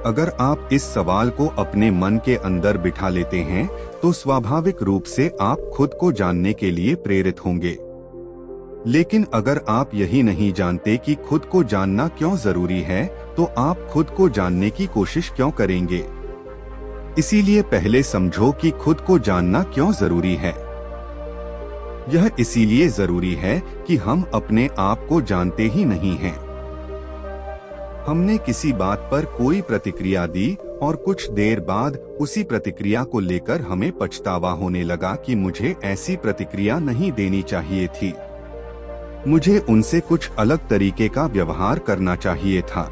अगर आप इस सवाल को अपने मन के अंदर बिठा लेते हैं तो स्वाभाविक रूप से आप खुद को जानने के लिए प्रेरित होंगे। लेकिन अगर आप यही नहीं जानते कि खुद को जानना क्यों जरूरी है, तो आप खुद को जानने की कोशिश क्यों करेंगे। इसीलिए पहले समझो कि खुद को जानना क्यों जरूरी है। यह इसीलिए जरूरी है कि हम अपने आप को जानते ही नहीं हैं। हमने किसी बात पर कोई प्रतिक्रिया दी और कुछ देर बाद उसी प्रतिक्रिया को लेकर हमें पछतावा होने लगा कि मुझे ऐसी प्रतिक्रिया नहीं देनी चाहिए थी, मुझे उनसे कुछ अलग तरीके का व्यवहार करना चाहिए था।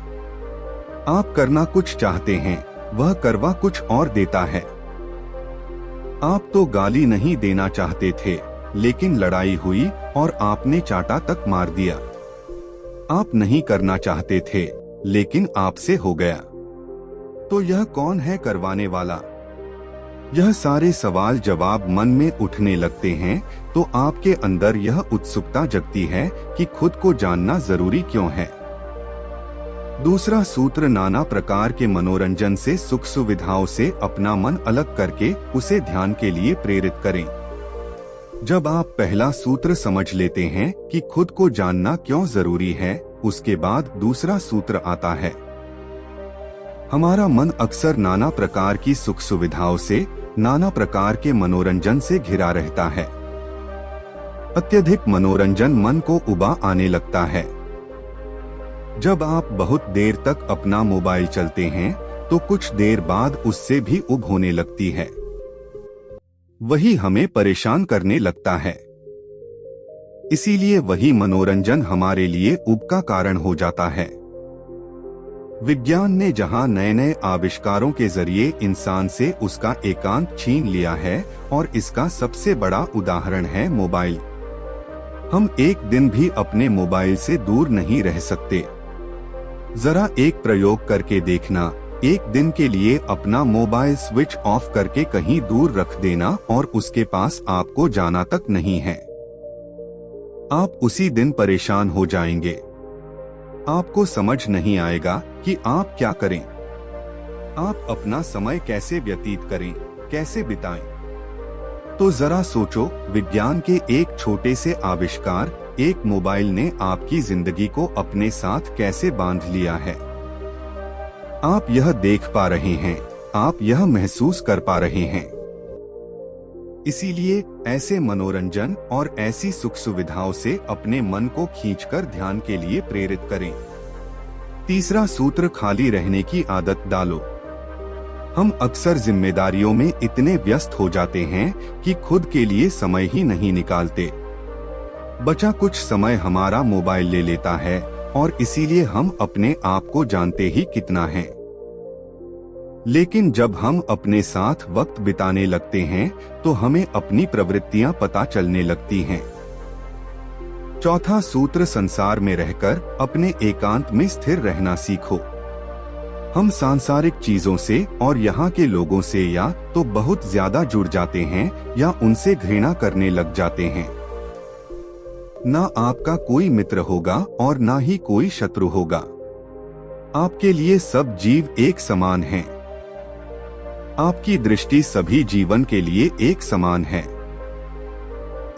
आप करना कुछ चाहते हैं, वह करवा कुछ और देता है। आप तो गाली नहीं देना चाहते थे, लेकिन लड़ाई हुई और आपने चाटा तक मार दिया। आप नहीं करना चाहते थे, लेकिन आपसे हो गया। तो यह कौन है करवाने वाला? यह सारे सवाल जवाब मन में उठने लगते हैं तो आपके अंदर यह उत्सुकता जगती है कि खुद को जानना जरूरी क्यों है। दूसरा सूत्र, नाना प्रकार के मनोरंजन से, सुख सुविधाओं से अपना मन अलग करके उसे ध्यान के लिए प्रेरित करें। जब आप पहला सूत्र समझ लेते हैं कि खुद को जानना क्यों जरूरी है, उसके बाद दूसरा सूत्र आता है। हमारा मन अक्सर नाना प्रकार की सुख सुविधाओं से, नाना प्रकार के मनोरंजन से घिरा रहता है। अत्यधिक मनोरंजन मन को उबा आने लगता है। जब आप बहुत देर तक अपना मोबाइल चलते हैं तो कुछ देर बाद उससे भी उब होने लगती है। वही हमें परेशान करने लगता है। इसीलिए वही मनोरंजन हमारे लिए उब का कारण हो जाता है। विज्ञान ने जहां नए नए आविष्कारों के जरिए इंसान से उसका एकांत छीन लिया है, और इसका सबसे बड़ा उदाहरण है मोबाइल। हम एक दिन भी अपने मोबाइल से दूर नहीं रह सकते। जरा एक प्रयोग करके देखना, एक दिन के लिए अपना मोबाइल स्विच ऑफ करके कहीं दूर रख देना और उसके पास आपको जाना तक नहीं है। आप उसी दिन परेशान हो जाएंगे। आपको समझ नहीं आएगा कि आप क्या करें। आप अपना समय कैसे व्यतीत करें, कैसे बिताएं। तो जरा सोचो, विज्ञान के एक छोटे से आविष्कार, एक मोबाइल ने आपकी जिंदगी को अपने साथ कैसे बांध लिया है। आप यह देख पा रहे हैं, आप यह महसूस कर पा रहे हैं। इसीलिए ऐसे मनोरंजन और ऐसी सुख सुविधाओं से अपने मन को खींचकर ध्यान के लिए प्रेरित करें। तीसरा सूत्र, खाली रहने की आदत डालो। हम अक्सर जिम्मेदारियों में इतने व्यस्त हो जाते हैं कि खुद के लिए समय ही नहीं निकालते। बचा कुछ समय हमारा मोबाइल ले लेता है और इसीलिए हम अपने आप को जानते ही कितना हैं। लेकिन जब हम अपने साथ वक्त बिताने लगते हैं तो हमें अपनी प्रवृत्तियां पता चलने लगती हैं। चौथा सूत्र, संसार में रहकर अपने एकांत में स्थिर रहना सीखो। हम सांसारिक चीजों से और यहाँ के लोगों से या तो बहुत ज्यादा जुड़ जाते हैं या उनसे घृणा करने लग जाते हैं। ना आपका कोई मित्र होगा और ना ही कोई शत्रु होगा। आपके लिए सब जीव एक समान हैं। आपकी दृष्टि सभी जीवन के लिए एक समान है।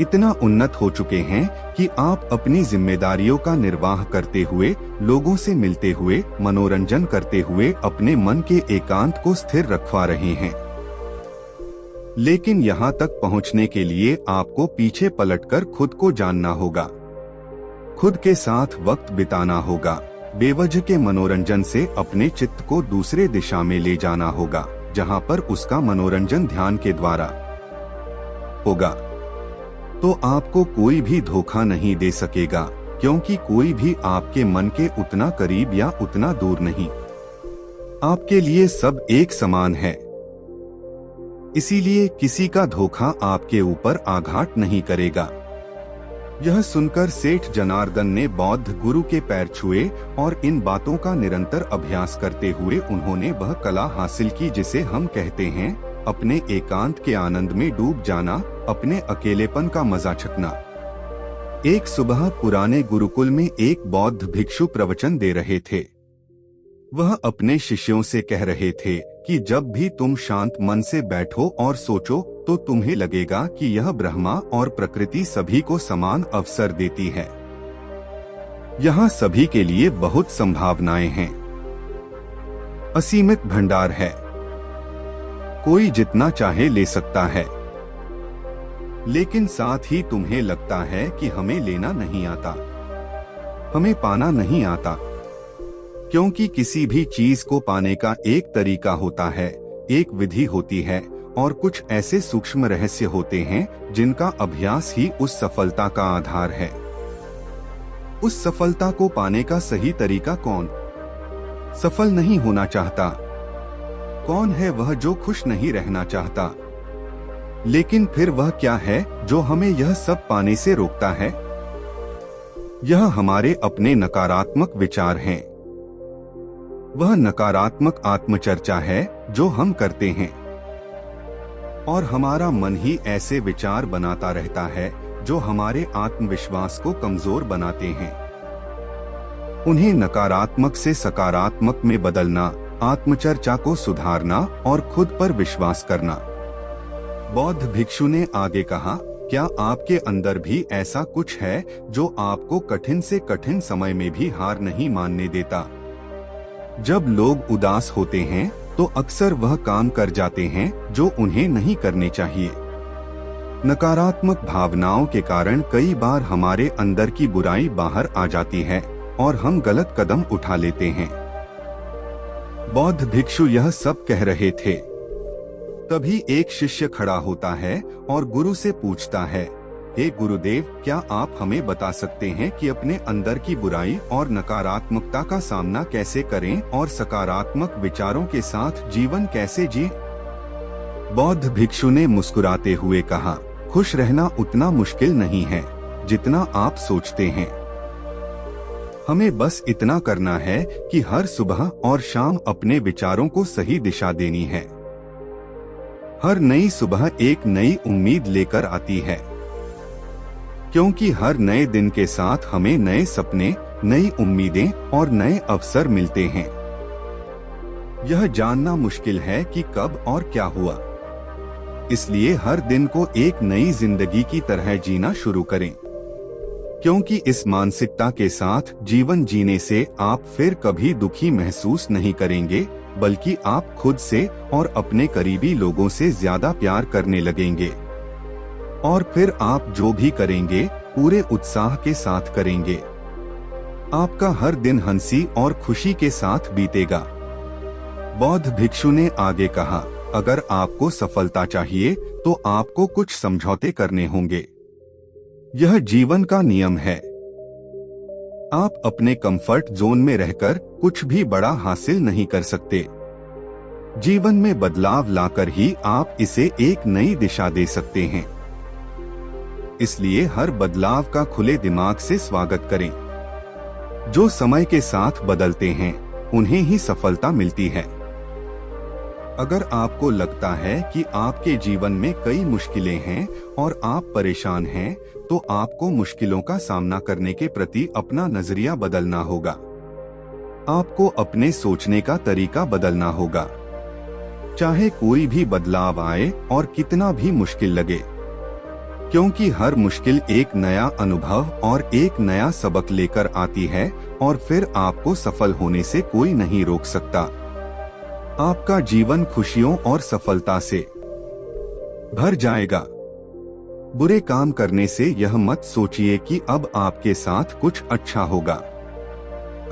इतना उन्नत हो चुके हैं कि आप अपनी जिम्मेदारियों का निर्वाह करते हुए, लोगों से मिलते हुए, मनोरंजन करते हुए अपने मन के एकांत को स्थिर रखवा रहे हैं। लेकिन यहाँ तक पहुँचने के लिए आपको पीछे पलटकर खुद को जानना होगा, खुद के साथ वक्त बिताना होगा। बेवजह के मनोरंजन से अपने चित्त को दूसरे दिशा में ले जाना होगा, जहाँ पर उसका मनोरंजन ध्यान के द्वारा होगा। तो आपको कोई भी धोखा नहीं दे सकेगा, क्योंकि कोई भी आपके मन के उतना करीब या उतना दूर नहीं। आपके लिए सब एक समान है। इसीलिए किसी का धोखा आपके ऊपर आघात नहीं करेगा। यह सुनकर सेठ जनार्दन ने बौद्ध गुरु के पैर छुए और इन बातों का निरंतर अभ्यास करते हुए उन्होंने वह कला हासिल की जिसे हम कहते हैं अपने एकांत के आनंद में डूब जाना, अपने अकेलेपन का मजा चखना। एक सुबह पुराने गुरुकुल में एक बौद्ध भिक्षु प्रवचन दे रहे थे। वह अपने शिष्यों से कह रहे थे कि जब भी तुम शांत मन से बैठो और सोचो तो तुम्हें लगेगा कि यह ब्रह्मा और प्रकृति सभी को समान अवसर देती है। यहाँ सभी के लिए बहुत संभावनाएं हैं, असीमित भंडार है। कोई जितना चाहे ले सकता है। लेकिन साथ ही तुम्हें लगता है कि हमें लेना नहीं आता, हमें पाना नहीं आता, क्योंकि किसी भी चीज को पाने का एक तरीका होता है, एक विधि होती है और कुछ ऐसे सूक्ष्म रहस्य होते हैं जिनका अभ्यास ही उस सफलता का आधार है। उस सफलता को पाने का सही तरीका कौन सफल नहीं होना चाहता? कौन है वह जो खुश नहीं रहना चाहता? लेकिन फिर वह क्या है जो हमें यह सब पाने से रोकता है? यह हमारे अपने नकारात्मक विचार हैं। वह नकारात्मक आत्मचर्चा है जो हम करते हैं, और हमारा मन ही ऐसे विचार बनाता रहता है जो हमारे आत्मविश्वास को कमजोर बनाते हैं। उन्हें नकारात्मक से सकारात्मक में बदलना, आत्मचर्चा को सुधारना और खुद पर विश्वास करना। बौद्ध भिक्षु ने आगे कहा, क्या आपके अंदर भी ऐसा कुछ है जो आपको कठिन से कठिन समय में भी हार नहीं मानने देता? जब लोग उदास होते हैं तो अक्सर वह काम कर जाते हैं जो उन्हें नहीं करने चाहिए। नकारात्मक भावनाओं के कारण कई बार हमारे अंदर की बुराई बाहर आ जाती है और हम गलत कदम उठा लेते हैं। बौद्ध भिक्षु यह सब कह रहे थे। तभी एक शिष्य खड़ा होता है और गुरु से पूछता है, हे गुरुदेव, क्या आप हमें बता सकते हैं कि अपने अंदर की बुराई और नकारात्मकता का सामना कैसे करें और सकारात्मक विचारों के साथ जीवन कैसे जिएं? बौद्ध भिक्षु ने मुस्कुराते हुए कहा, खुश रहना उतना मुश्किल नहीं है जितना आप सोचते हैं। हमें बस इतना करना है कि हर सुबह और शाम अपने विचारों को सही दिशा देनी है। हर नई सुबह एक नई उम्मीद लेकर आती है, क्योंकि हर नए दिन के साथ हमें नए सपने, नई उम्मीदें और नए अवसर मिलते हैं। यह जानना मुश्किल है कि कब और क्या हुआ। इसलिए हर दिन को एक नई जिंदगी की तरह जीना शुरू करें। क्योंकि इस मानसिकता के साथ जीवन जीने से आप फिर कभी दुखी महसूस नहीं करेंगे, बल्कि आप खुद से और अपने करीबी लोगों से ज्यादा प्यार करने लगेंगे। और फिर आप जो भी करेंगे पूरे उत्साह के साथ करेंगे। आपका हर दिन हंसी और खुशी के साथ बीतेगा। बौद्ध भिक्षु ने आगे कहा, अगर आपको सफलता चाहिए तो आपको कुछ समझौते करने होंगे। यह जीवन का नियम है। आप अपने कंफर्ट जोन में रहकर कुछ भी बड़ा हासिल नहीं कर सकते। जीवन में बदलाव लाकर ही आप इसे एक नई दिशा दे सकते हैं। इसलिए हर बदलाव का खुले दिमाग से स्वागत करें। जो समय के साथ बदलते हैं उन्हें ही सफलता मिलती है। अगर आपको लगता है कि आपके जीवन में कई मुश्किलें हैं और आप परेशान हैं, तो आपको मुश्किलों का सामना करने के प्रति अपना नजरिया बदलना होगा। आपको अपने सोचने का तरीका बदलना होगा, चाहे कोई भी बदलाव आए और कितना भी मुश्किल लगे, क्योंकि हर मुश्किल एक नया अनुभव और एक नया सबक लेकर आती है और फिर आपको सफल होने से कोई नहीं रोक सकता। आपका जीवन खुशियों और सफलता से भर जाएगा। बुरे काम करने से यह मत सोचिए कि अब आपके साथ कुछ अच्छा होगा।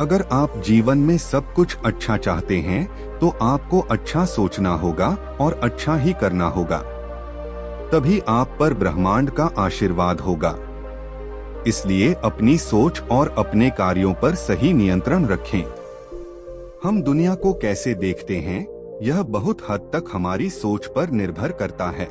अगर आप जीवन में सब कुछ अच्छा चाहते हैं तो आपको अच्छा सोचना होगा और अच्छा ही करना होगा। तभी आप पर ब्रह्मांड का आशीर्वाद होगा। इसलिए अपनी सोच और अपने कार्यों पर सही नियंत्रण रखें। हम दुनिया को कैसे देखते हैं, यह बहुत हद तक हमारी सोच पर निर्भर करता है।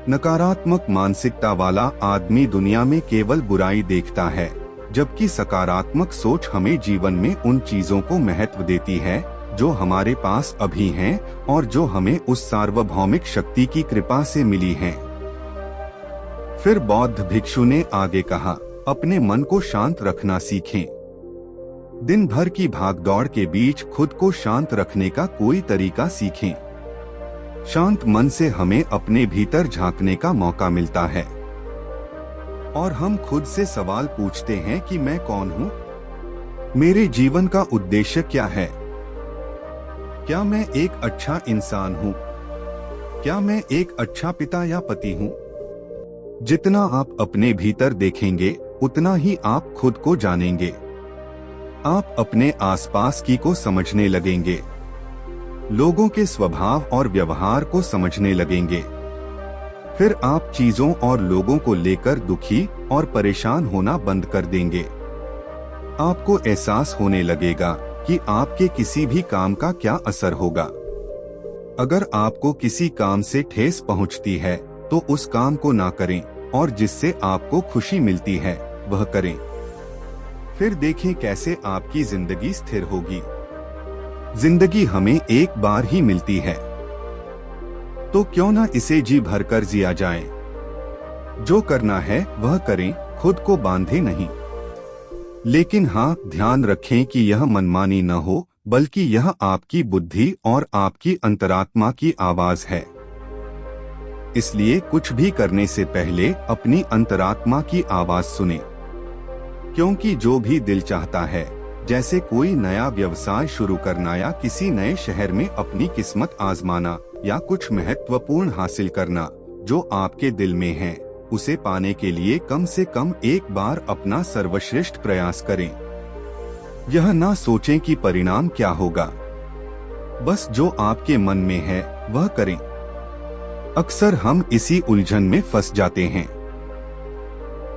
नकारात्मक मानसिकता वाला आदमी दुनिया में केवल बुराई देखता है, जबकि सकारात्मक सोच हमें जीवन में उन चीजों को महत्व देती है जो हमारे पास अभी हैं और जो हमें उस सार्वभौमिक शक्ति की कृपा से मिली हैं। फिर बौद्ध भिक्षु ने आगे कहा, अपने मन को शांत रखना सीखें। दिन भर की भागदौड़ के बीच खुद को शांत रखने का कोई तरीका सीखें। शांत मन से हमें अपने भीतर झांकने का मौका मिलता है और हम खुद से सवाल पूछते हैं कि मैं कौन हूँ? मेरे जीवन का उद्देश्य क्या है? क्या मैं एक अच्छा इंसान हूँ? क्या मैं एक अच्छा पिता या पति हूँ? जितना आप अपने भीतर देखेंगे उतना ही आप खुद को जानेंगे। आप अपने आसपास की को समझने लगेंगे, लोगों के स्वभाव और व्यवहार को समझने लगेंगे। फिर आप चीजों और लोगों को लेकर दुखी और परेशान होना बंद कर देंगे। आपको एहसास होने लगेगा कि आपके किसी भी काम का क्या असर होगा। अगर आपको किसी काम से ठेस पहुंचती है तो उस काम को ना करें और जिससे आपको खुशी मिलती है वह करें। फिर देखें कैसे आपकी जिंदगी स्थिर होगी। जिंदगी हमें एक बार ही मिलती है, तो क्यों ना इसे जी भरकर जिया जाए। जो करना है वह करें, खुद को बांधे नहीं। लेकिन हाँ, ध्यान रखें कि यह मनमानी न हो, बल्कि यह आपकी बुद्धि और आपकी अंतरात्मा की आवाज है। इसलिए कुछ भी करने से पहले अपनी अंतरात्मा की आवाज सुने, क्योंकि जो भी दिल चाहता है, जैसे कोई नया व्यवसाय शुरू करना या किसी नए शहर में अपनी किस्मत आजमाना या कुछ महत्वपूर्ण हासिल करना जो आपके दिल में है, उसे पाने के लिए कम से कम एक बार अपना सर्वश्रेष्ठ प्रयास करें। यह ना सोचें कि परिणाम क्या होगा, बस जो आपके मन में है वह करें। अक्सर हम इसी उलझन में फंस जाते हैं,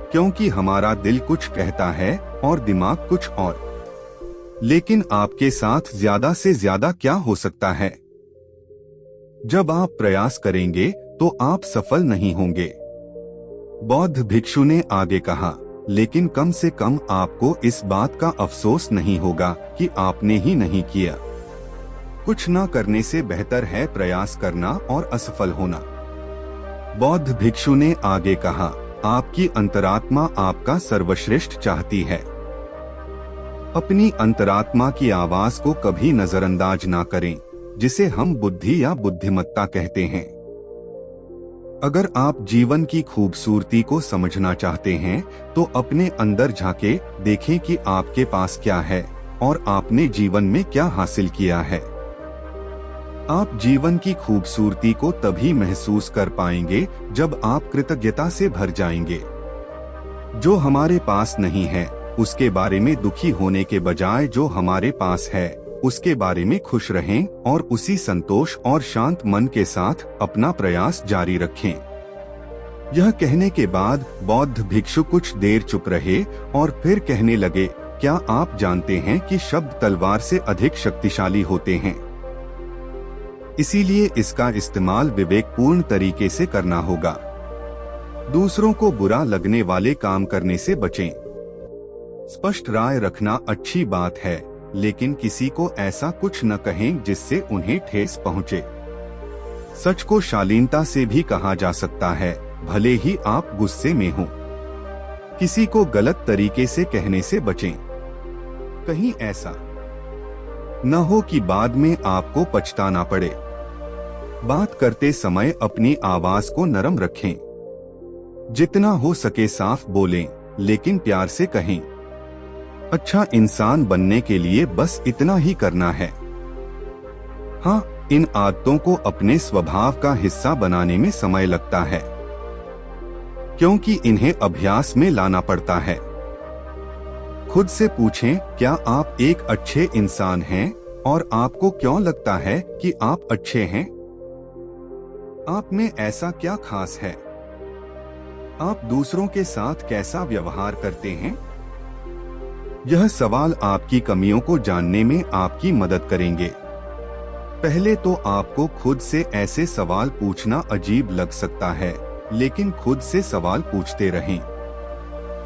क्योंकि हमारा दिल कुछ कहता है और दिमाग कुछ और। लेकिन आपके साथ ज्यादा से ज्यादा क्या हो सकता है? जब आप प्रयास करेंगे तो आप सफल नहीं होंगे। बौद्ध भिक्षु ने आगे कहा, लेकिन कम से कम आपको इस बात का अफसोस नहीं होगा कि आपने ही नहीं किया। कुछ न करने से बेहतर है प्रयास करना और असफल होना। बौद्ध भिक्षु ने आगे कहा, आपकी अंतरात्मा आपका सर्वश्रेष्ठ चाहती है। अपनी अंतरात्मा की आवाज को कभी नजरअंदाज ना करें, जिसे हम बुद्धि या बुद्धिमत्ता कहते हैं। अगर आप जीवन की खूबसूरती को समझना चाहते हैं, तो अपने अंदर झांके, देखें कि आपके पास क्या है और आपने जीवन में क्या हासिल किया है। आप जीवन की खूबसूरती को तभी महसूस कर पाएंगे जब आप कृतज्ञता से भर जाएंगे। जो हमारे पास नहीं है उसके बारे में दुखी होने के बजाय जो हमारे पास है उसके बारे में खुश रहें और उसी संतोष और शांत मन के साथ अपना प्रयास जारी रखें। यह कहने के बाद बौद्ध भिक्षु कुछ देर चुप रहे और फिर कहने लगे, क्या आप जानते हैं कि शब्द तलवार से अधिक शक्तिशाली होते हैं? इसीलिए इसका इस्तेमाल विवेकपूर्ण तरीके से करना होगा। दूसरों को बुरा लगने वाले काम करने से बचें। स्पष्ट राय रखना अच्छी बात है, लेकिन किसी को ऐसा कुछ न कहें जिससे उन्हें ठेस पहुंचे। सच को शालीनता से भी कहा जा सकता है, भले ही आप गुस्से में हो। किसी को गलत तरीके से कहने से बचें। कहीं ऐसा न हो कि बाद में आपको पछताना पड़े। बात करते समय अपनी आवाज को नरम रखें। जितना हो सके साफ बोलें, लेकिन प्यार से कहें। अच्छा इंसान बनने के लिए बस इतना ही करना है। हाँ, इन आदतों को अपने स्वभाव का हिस्सा बनाने में समय लगता है, क्योंकि इन्हें अभ्यास में लाना पड़ता है। खुद से पूछें, क्या आप एक अच्छे इंसान हैं और आपको क्यों लगता है कि आप अच्छे हैं? आप में ऐसा क्या खास है? आप दूसरों के साथ कैसा व्यवहार करते हैं? यह सवाल आपकी कमियों को जानने में आपकी मदद करेंगे। पहले तो आपको खुद से ऐसे सवाल पूछना अजीब लग सकता है, लेकिन खुद से सवाल पूछते रहें।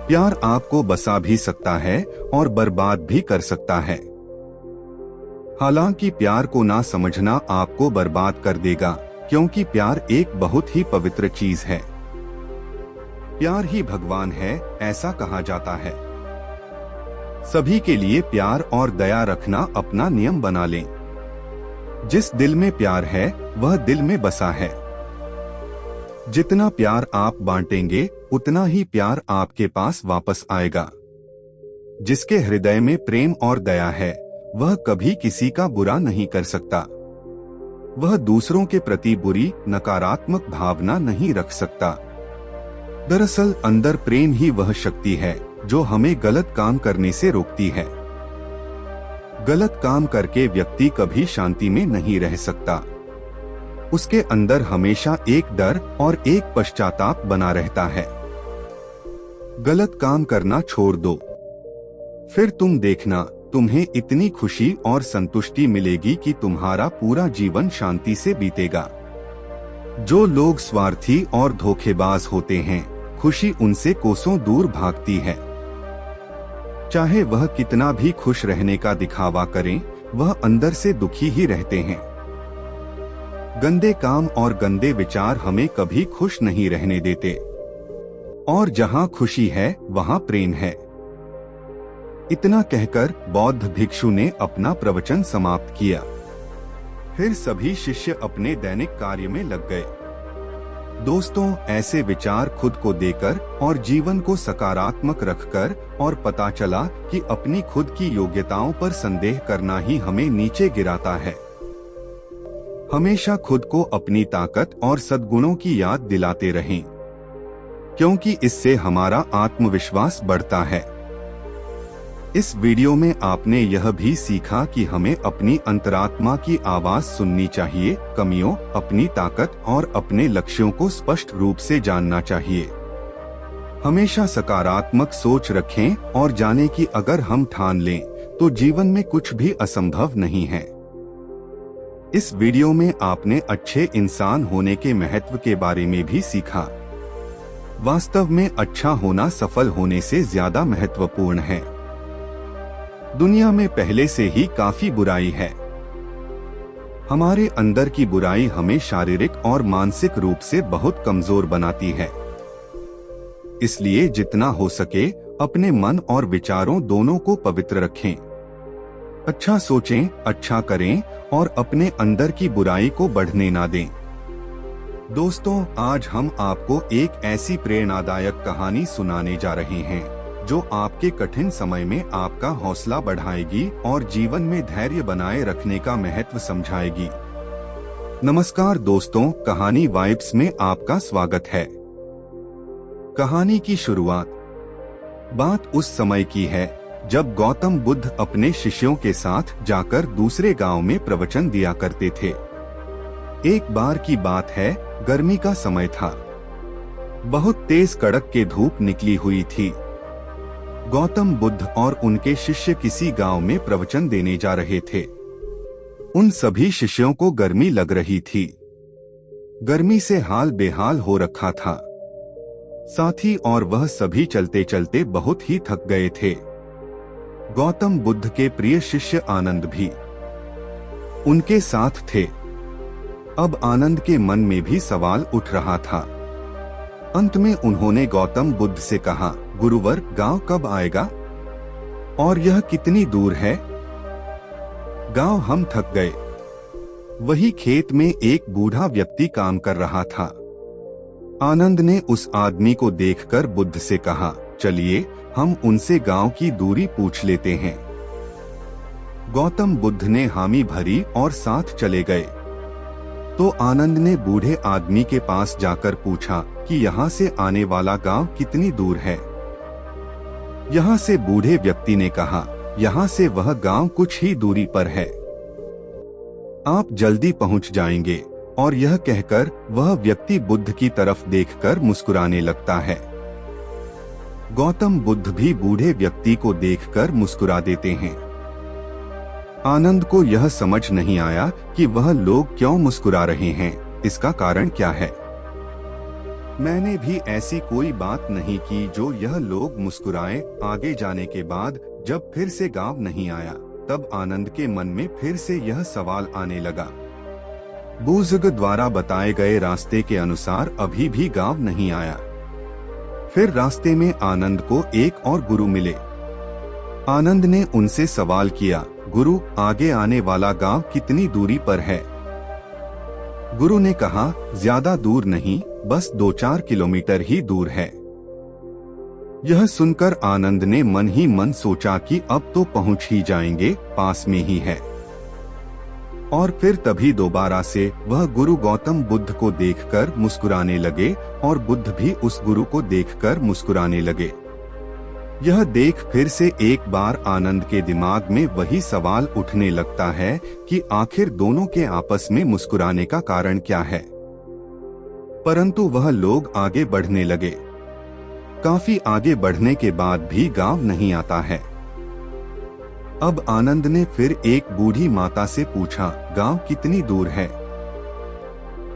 प्यार आपको बसा भी सकता है और बर्बाद भी कर सकता है। हालांकि प्यार को ना समझना आपको बर्बाद कर देगा, क्योंकि प्यार एक बहुत ही पवित्र चीज है। प्यार ही भगवान है, ऐसा कहा जाता है। सभी के लिए प्यार और दया रखना अपना नियम बना लें। जिस दिल में प्यार है वह दिल में बसा है। जितना प्यार आप बांटेंगे उतना ही प्यार आपके पास वापस आएगा। जिसके हृदय में प्रेम और दया है वह कभी किसी का बुरा नहीं कर सकता। वह दूसरों के प्रति बुरी नकारात्मक भावना नहीं रख सकता। दरअसल अंदर प्रेम ही वह शक्ति है जो हमें गलत काम करने से रोकती है। गलत काम करके व्यक्ति कभी शांति में नहीं रह सकता। उसके अंदर हमेशा एक डर और एक पश्चाताप बना रहता है। गलत काम करना छोड़ दो, फिर तुम देखना तुम्हें इतनी खुशी और संतुष्टि मिलेगी कि तुम्हारा पूरा जीवन शांति से बीतेगा। जो लोग स्वार्थी और धोखेबाज होते हैं, खुशी उनसे कोसों दूर भागती है। चाहे वह कितना भी खुश रहने का दिखावा करें, वह अंदर से दुखी ही रहते हैं। गंदे काम और गंदे विचार हमें कभी खुश नहीं रहने देते। और जहां खुशी है वहां प्रेम है। इतना कहकर बौद्ध भिक्षु ने अपना प्रवचन समाप्त किया। फिर सभी शिष्य अपने दैनिक कार्य में लग गए। दोस्तों, ऐसे विचार खुद को देकर और जीवन को सकारात्मक रखकर और पता चला कि अपनी खुद की योग्यताओं पर संदेह करना ही हमें नीचे गिराता है। हमेशा खुद को अपनी ताकत और सद्गुणों की याद दिलाते रहें, क्योंकि इससे हमारा आत्मविश्वास बढ़ता है। इस वीडियो में आपने यह भी सीखा कि हमें अपनी अंतरात्मा की आवाज सुननी चाहिए, कमियों, अपनी ताकत और अपने लक्ष्यों को स्पष्ट रूप से जानना चाहिए। हमेशा सकारात्मक सोच रखें और जानें कि अगर हम ठान लें तो जीवन में कुछ भी असंभव नहीं है। इस वीडियो में आपने अच्छे इंसान होने के महत्व के बारे में भी सीखा। वास्तव में अच्छा होना सफल होने से ज्यादा महत्वपूर्ण है। दुनिया में पहले से ही काफी बुराई है। हमारे अंदर की बुराई हमें शारीरिक और मानसिक रूप से बहुत कमजोर बनाती है। इसलिए जितना हो सके अपने मन और विचारों दोनों को पवित्र रखें। अच्छा सोचें, अच्छा करें और अपने अंदर की बुराई को बढ़ने ना दें। दोस्तों, आज हम आपको एक ऐसी प्रेरणादायक कहानी सुनाने जा रहे हैं जो आपके कठिन समय में आपका हौसला बढ़ाएगी और जीवन में धैर्य बनाए रखने का महत्व समझाएगी। नमस्कार दोस्तों, कहानी वाइब्स में आपका स्वागत है। कहानी की शुरुआत बात उस समय की है जब गौतम बुद्ध अपने शिष्यों के साथ जाकर दूसरे गांव में प्रवचन दिया करते थे। एक बार की बात है, गर्मी का समय था। बहुत तेज कड़क के धूप निकली हुई थी। गौतम बुद्ध और उनके शिष्य किसी गांव में प्रवचन देने जा रहे थे। उन सभी शिष्यों को गर्मी लग रही थी। गर्मी से हाल बेहाल हो रखा था। साथी और वह सभी चलते चलते बहुत ही थक गए थे। गौतम बुद्ध के प्रिय शिष्य आनंद भी उनके साथ थे। अब आनंद के मन में भी सवाल उठ रहा था। अंत में उन्होंने गौतम बुद्ध से कहा, गुरुवर, गांव कब आएगा और यह कितनी दूर है? गांव हम थक गए। वही खेत में एक बूढ़ा व्यक्ति काम कर रहा था। आनंद ने उस आदमी को देखकर बुद्ध से कहा, चलिए हम उनसे गांव की दूरी पूछ लेते हैं। गौतम बुद्ध ने हामी भरी और साथ चले गए। तो आनंद ने बूढ़े आदमी के पास जाकर पूछा कि यहाँ से आने वाला गांव कितनी दूर है। यहाँ से बूढ़े व्यक्ति ने कहा, यहाँ से वह गांव कुछ ही दूरी पर है, आप जल्दी पहुँच जाएंगे। और यह कहकर वह व्यक्ति बुद्ध की तरफ देखकर मुस्कुराने लगता है। गौतम बुद्ध भी बूढ़े व्यक्ति को देखकर मुस्कुरा देते हैं। आनंद को यह समझ नहीं आया कि वह लोग क्यों मुस्कुरा रहे हैं, इसका कारण क्या है। मैंने भी ऐसी कोई बात नहीं की जो यह लोग मुस्कुराए। आगे जाने के बाद जब फिर से गांव नहीं आया, तब आनंद के मन में फिर से यह सवाल आने लगा। बुजुर्ग द्वारा बताए गए रास्ते के अनुसार अभी भी गांव नहीं आया। फिर रास्ते में आनंद को एक और गुरु मिले। आनंद ने उनसे सवाल किया, गुरु, आगे आने वाला गांव कितनी दूरी पर है? गुरु ने कहा, ज्यादा दूर नहीं, बस 2-4 किलोमीटर ही दूर है। यह सुनकर आनंद ने मन ही मन सोचा कि अब तो पहुंच ही जाएंगे, पास में ही है। और फिर तभी दोबारा से वह गुरु गौतम बुद्ध को देखकर मुस्कुराने लगे और बुद्ध भी उस गुरु को देखकर मुस्कुराने लगे। यह देख फिर से एक बार आनंद के दिमाग में वही सवाल उठने लगता है कि आखिर दोनों के आपस में मुस्कुराने का कारण क्या है। परंतु वह लोग आगे बढ़ने लगे। काफी आगे बढ़ने के बाद भी गांव नहीं आता है। अब आनंद ने फिर एक बूढ़ी माता से पूछा, गांव कितनी दूर है?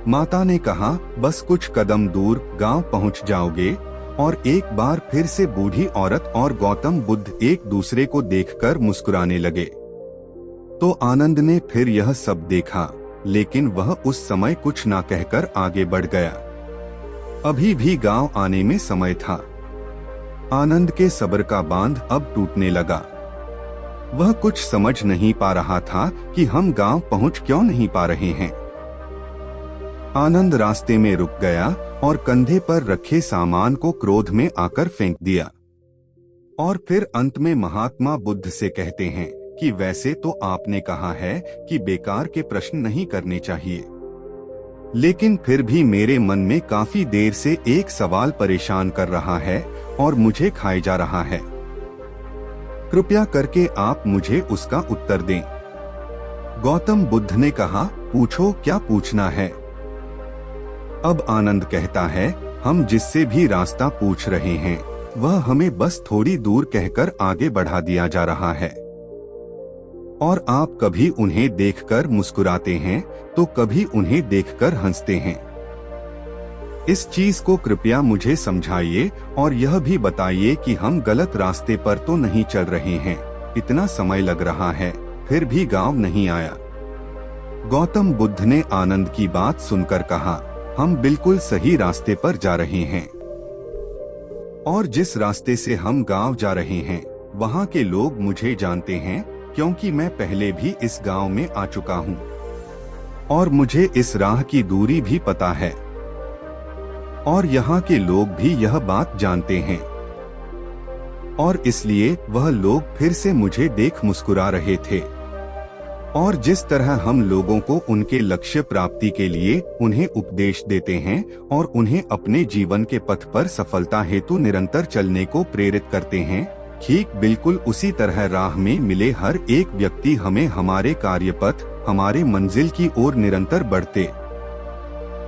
माता ने कहा, बस कुछ कदम दूर, गांव पहुंच जाओगे। और एक बार फिर से बूढ़ी औरत और गौतम बुद्ध एक दूसरे को देखकर मुस्कुराने लगे। तो आनंद ने फिर यह सब देखा, लेकिन वह उस समय कुछ ना कहकर आगे बढ़ गया। अभी भी गांव आने में समय था। आनंद के सब्र का बांध अब टूटने लगा। वह कुछ समझ नहीं पा रहा था कि हम गांव पहुंच क्यों नहीं पा रहे हैं। आनंद रास्ते में रुक गया और कंधे पर रखे सामान को क्रोध में आकर फेंक दिया। और फिर अंत में महात्मा बुद्ध से कहते हैं कि वैसे तो आपने कहा है कि बेकार के प्रश्न नहीं करने चाहिए, लेकिन फिर भी मेरे मन में काफी देर से एक सवाल परेशान कर रहा है और मुझे खाए जा रहा है। कृपया करके आप मुझे उसका उत्तर दें। गौतम बुद्ध ने कहा, पूछो, क्या पूछना है? अब आनंद कहता है, हम जिससे भी रास्ता पूछ रहे हैं वह हमें बस थोड़ी दूर कहकर आगे बढ़ा दिया जा रहा है। और आप कभी उन्हें देखकर मुस्कुराते हैं तो कभी उन्हें देखकर हंसते हैं। इस चीज को कृपया मुझे समझाइए और यह भी बताइए कि हम गलत रास्ते पर तो नहीं चल रहे हैं। इतना समय लग रहा है, फिर भी गांव नहीं आया। गौतम बुद्ध ने आनंद की बात सुनकर कहा, हम बिल्कुल सही रास्ते पर जा रहे हैं और जिस रास्ते से हम गांव जा रहे हैं वहां के लोग मुझे जानते हैं, क्योंकि मैं पहले भी इस गांव में आ चुका हूं और मुझे इस राह की दूरी भी पता है। और यहाँ के लोग भी यह बात जानते हैं और इसलिए वह लोग फिर से मुझे देख मुस्कुरा रहे थे। और जिस तरह हम लोगों को उनके लक्ष्य प्राप्ति के लिए उन्हें उपदेश देते हैं और उन्हें अपने जीवन के पथ पर सफलता हेतु निरंतर चलने को प्रेरित करते हैं, ठीक बिल्कुल उसी तरह राह में मिले हर एक व्यक्ति हमें हमारे कार्यपथ, हमारे मंजिल की ओर निरंतर बढ़ते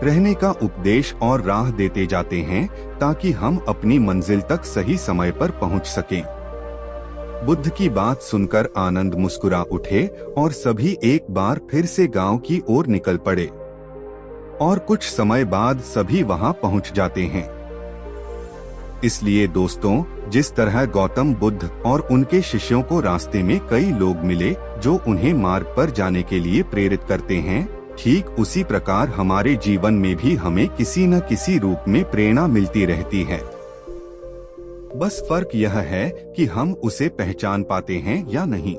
रहने का उपदेश और राह देते जाते हैं ताकि हम अपनी मंजिल तक सही समय पर पहुंच सकें। बुद्ध की बात सुनकर आनंद मुस्कुरा उठे और सभी एक बार फिर से गांव की ओर निकल पड़े और कुछ समय बाद सभी वहां पहुंच जाते हैं। इसलिए दोस्तों, जिस तरह गौतम बुद्ध और उनके शिष्यों को रास्ते में कई लोग मिले जो उन्हें मार्ग पर जाने के लिए प्रेरित करते हैं, ठीक उसी प्रकार हमारे जीवन में भी हमें किसी न किसी रूप में प्रेरणा मिलती रहती है। बस फर्क यह है कि हम उसे पहचान पाते हैं या नहीं।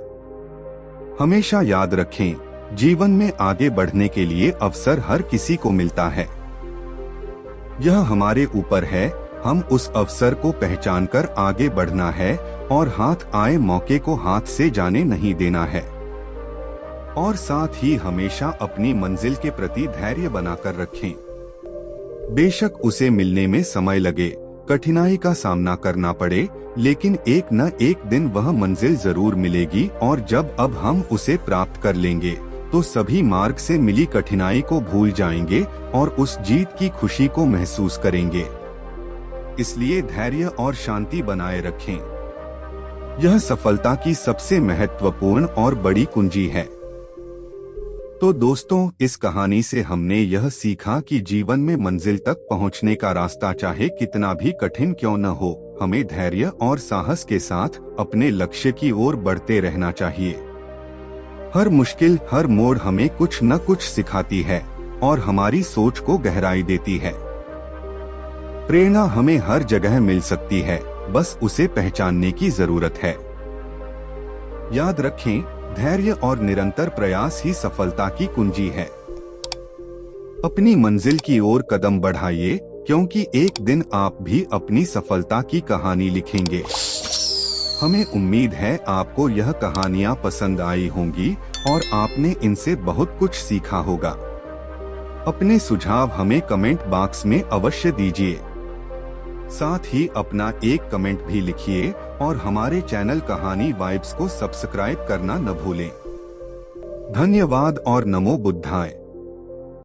हमेशा याद रखें, जीवन में आगे बढ़ने के लिए अवसर हर किसी को मिलता है। यह हमारे ऊपर है, हम उस अवसर को पहचानकर आगे बढ़ना है और हाथ आए मौके को हाथ से जाने नहीं देना है। और साथ ही हमेशा अपनी मंजिल के प्रति धैर्य बनाकर रखें। बेशक उसे मिलने में समय लगे, कठिनाई का सामना करना पड़े, लेकिन एक न एक दिन वह मंजिल जरूर मिलेगी और जब अब हम उसे प्राप्त कर लेंगे तो सभी मार्ग से मिली कठिनाई को भूल जाएंगे और उस जीत की खुशी को महसूस करेंगे। इसलिए धैर्य और शांति बनाए रखें। यह सफलता की सबसे महत्वपूर्ण और बड़ी कुंजी है। तो दोस्तों, इस कहानी से हमने यह सीखा कि जीवन में मंजिल तक पहुंचने का रास्ता चाहे कितना भी कठिन क्यों न हो, हमें धैर्य और साहस के साथ अपने लक्ष्य की ओर बढ़ते रहना चाहिए। हर मुश्किल, हर मोड़ हमें कुछ न कुछ सिखाती है और हमारी सोच को गहराई देती है। प्रेरणा हमें हर जगह मिल सकती है, बस उसे पहचानने की जरूरत है। याद रखें, धैर्य और निरंतर प्रयास ही सफलता की कुंजी है। अपनी मंजिल की ओर कदम बढ़ाइए, क्योंकि एक दिन आप भी अपनी सफलता की कहानी लिखेंगे। हमें उम्मीद है आपको यह कहानियाँ पसंद आई होंगी और आपने इनसे बहुत कुछ सीखा होगा। अपने सुझाव हमें कमेंट बॉक्स में अवश्य दीजिए। साथ ही अपना एक कमेंट भी लिखिए और हमारे चैनल कहानी वाइब्स को सब्सक्राइब करना न भूलें। धन्यवाद और नमो बुद्धाय।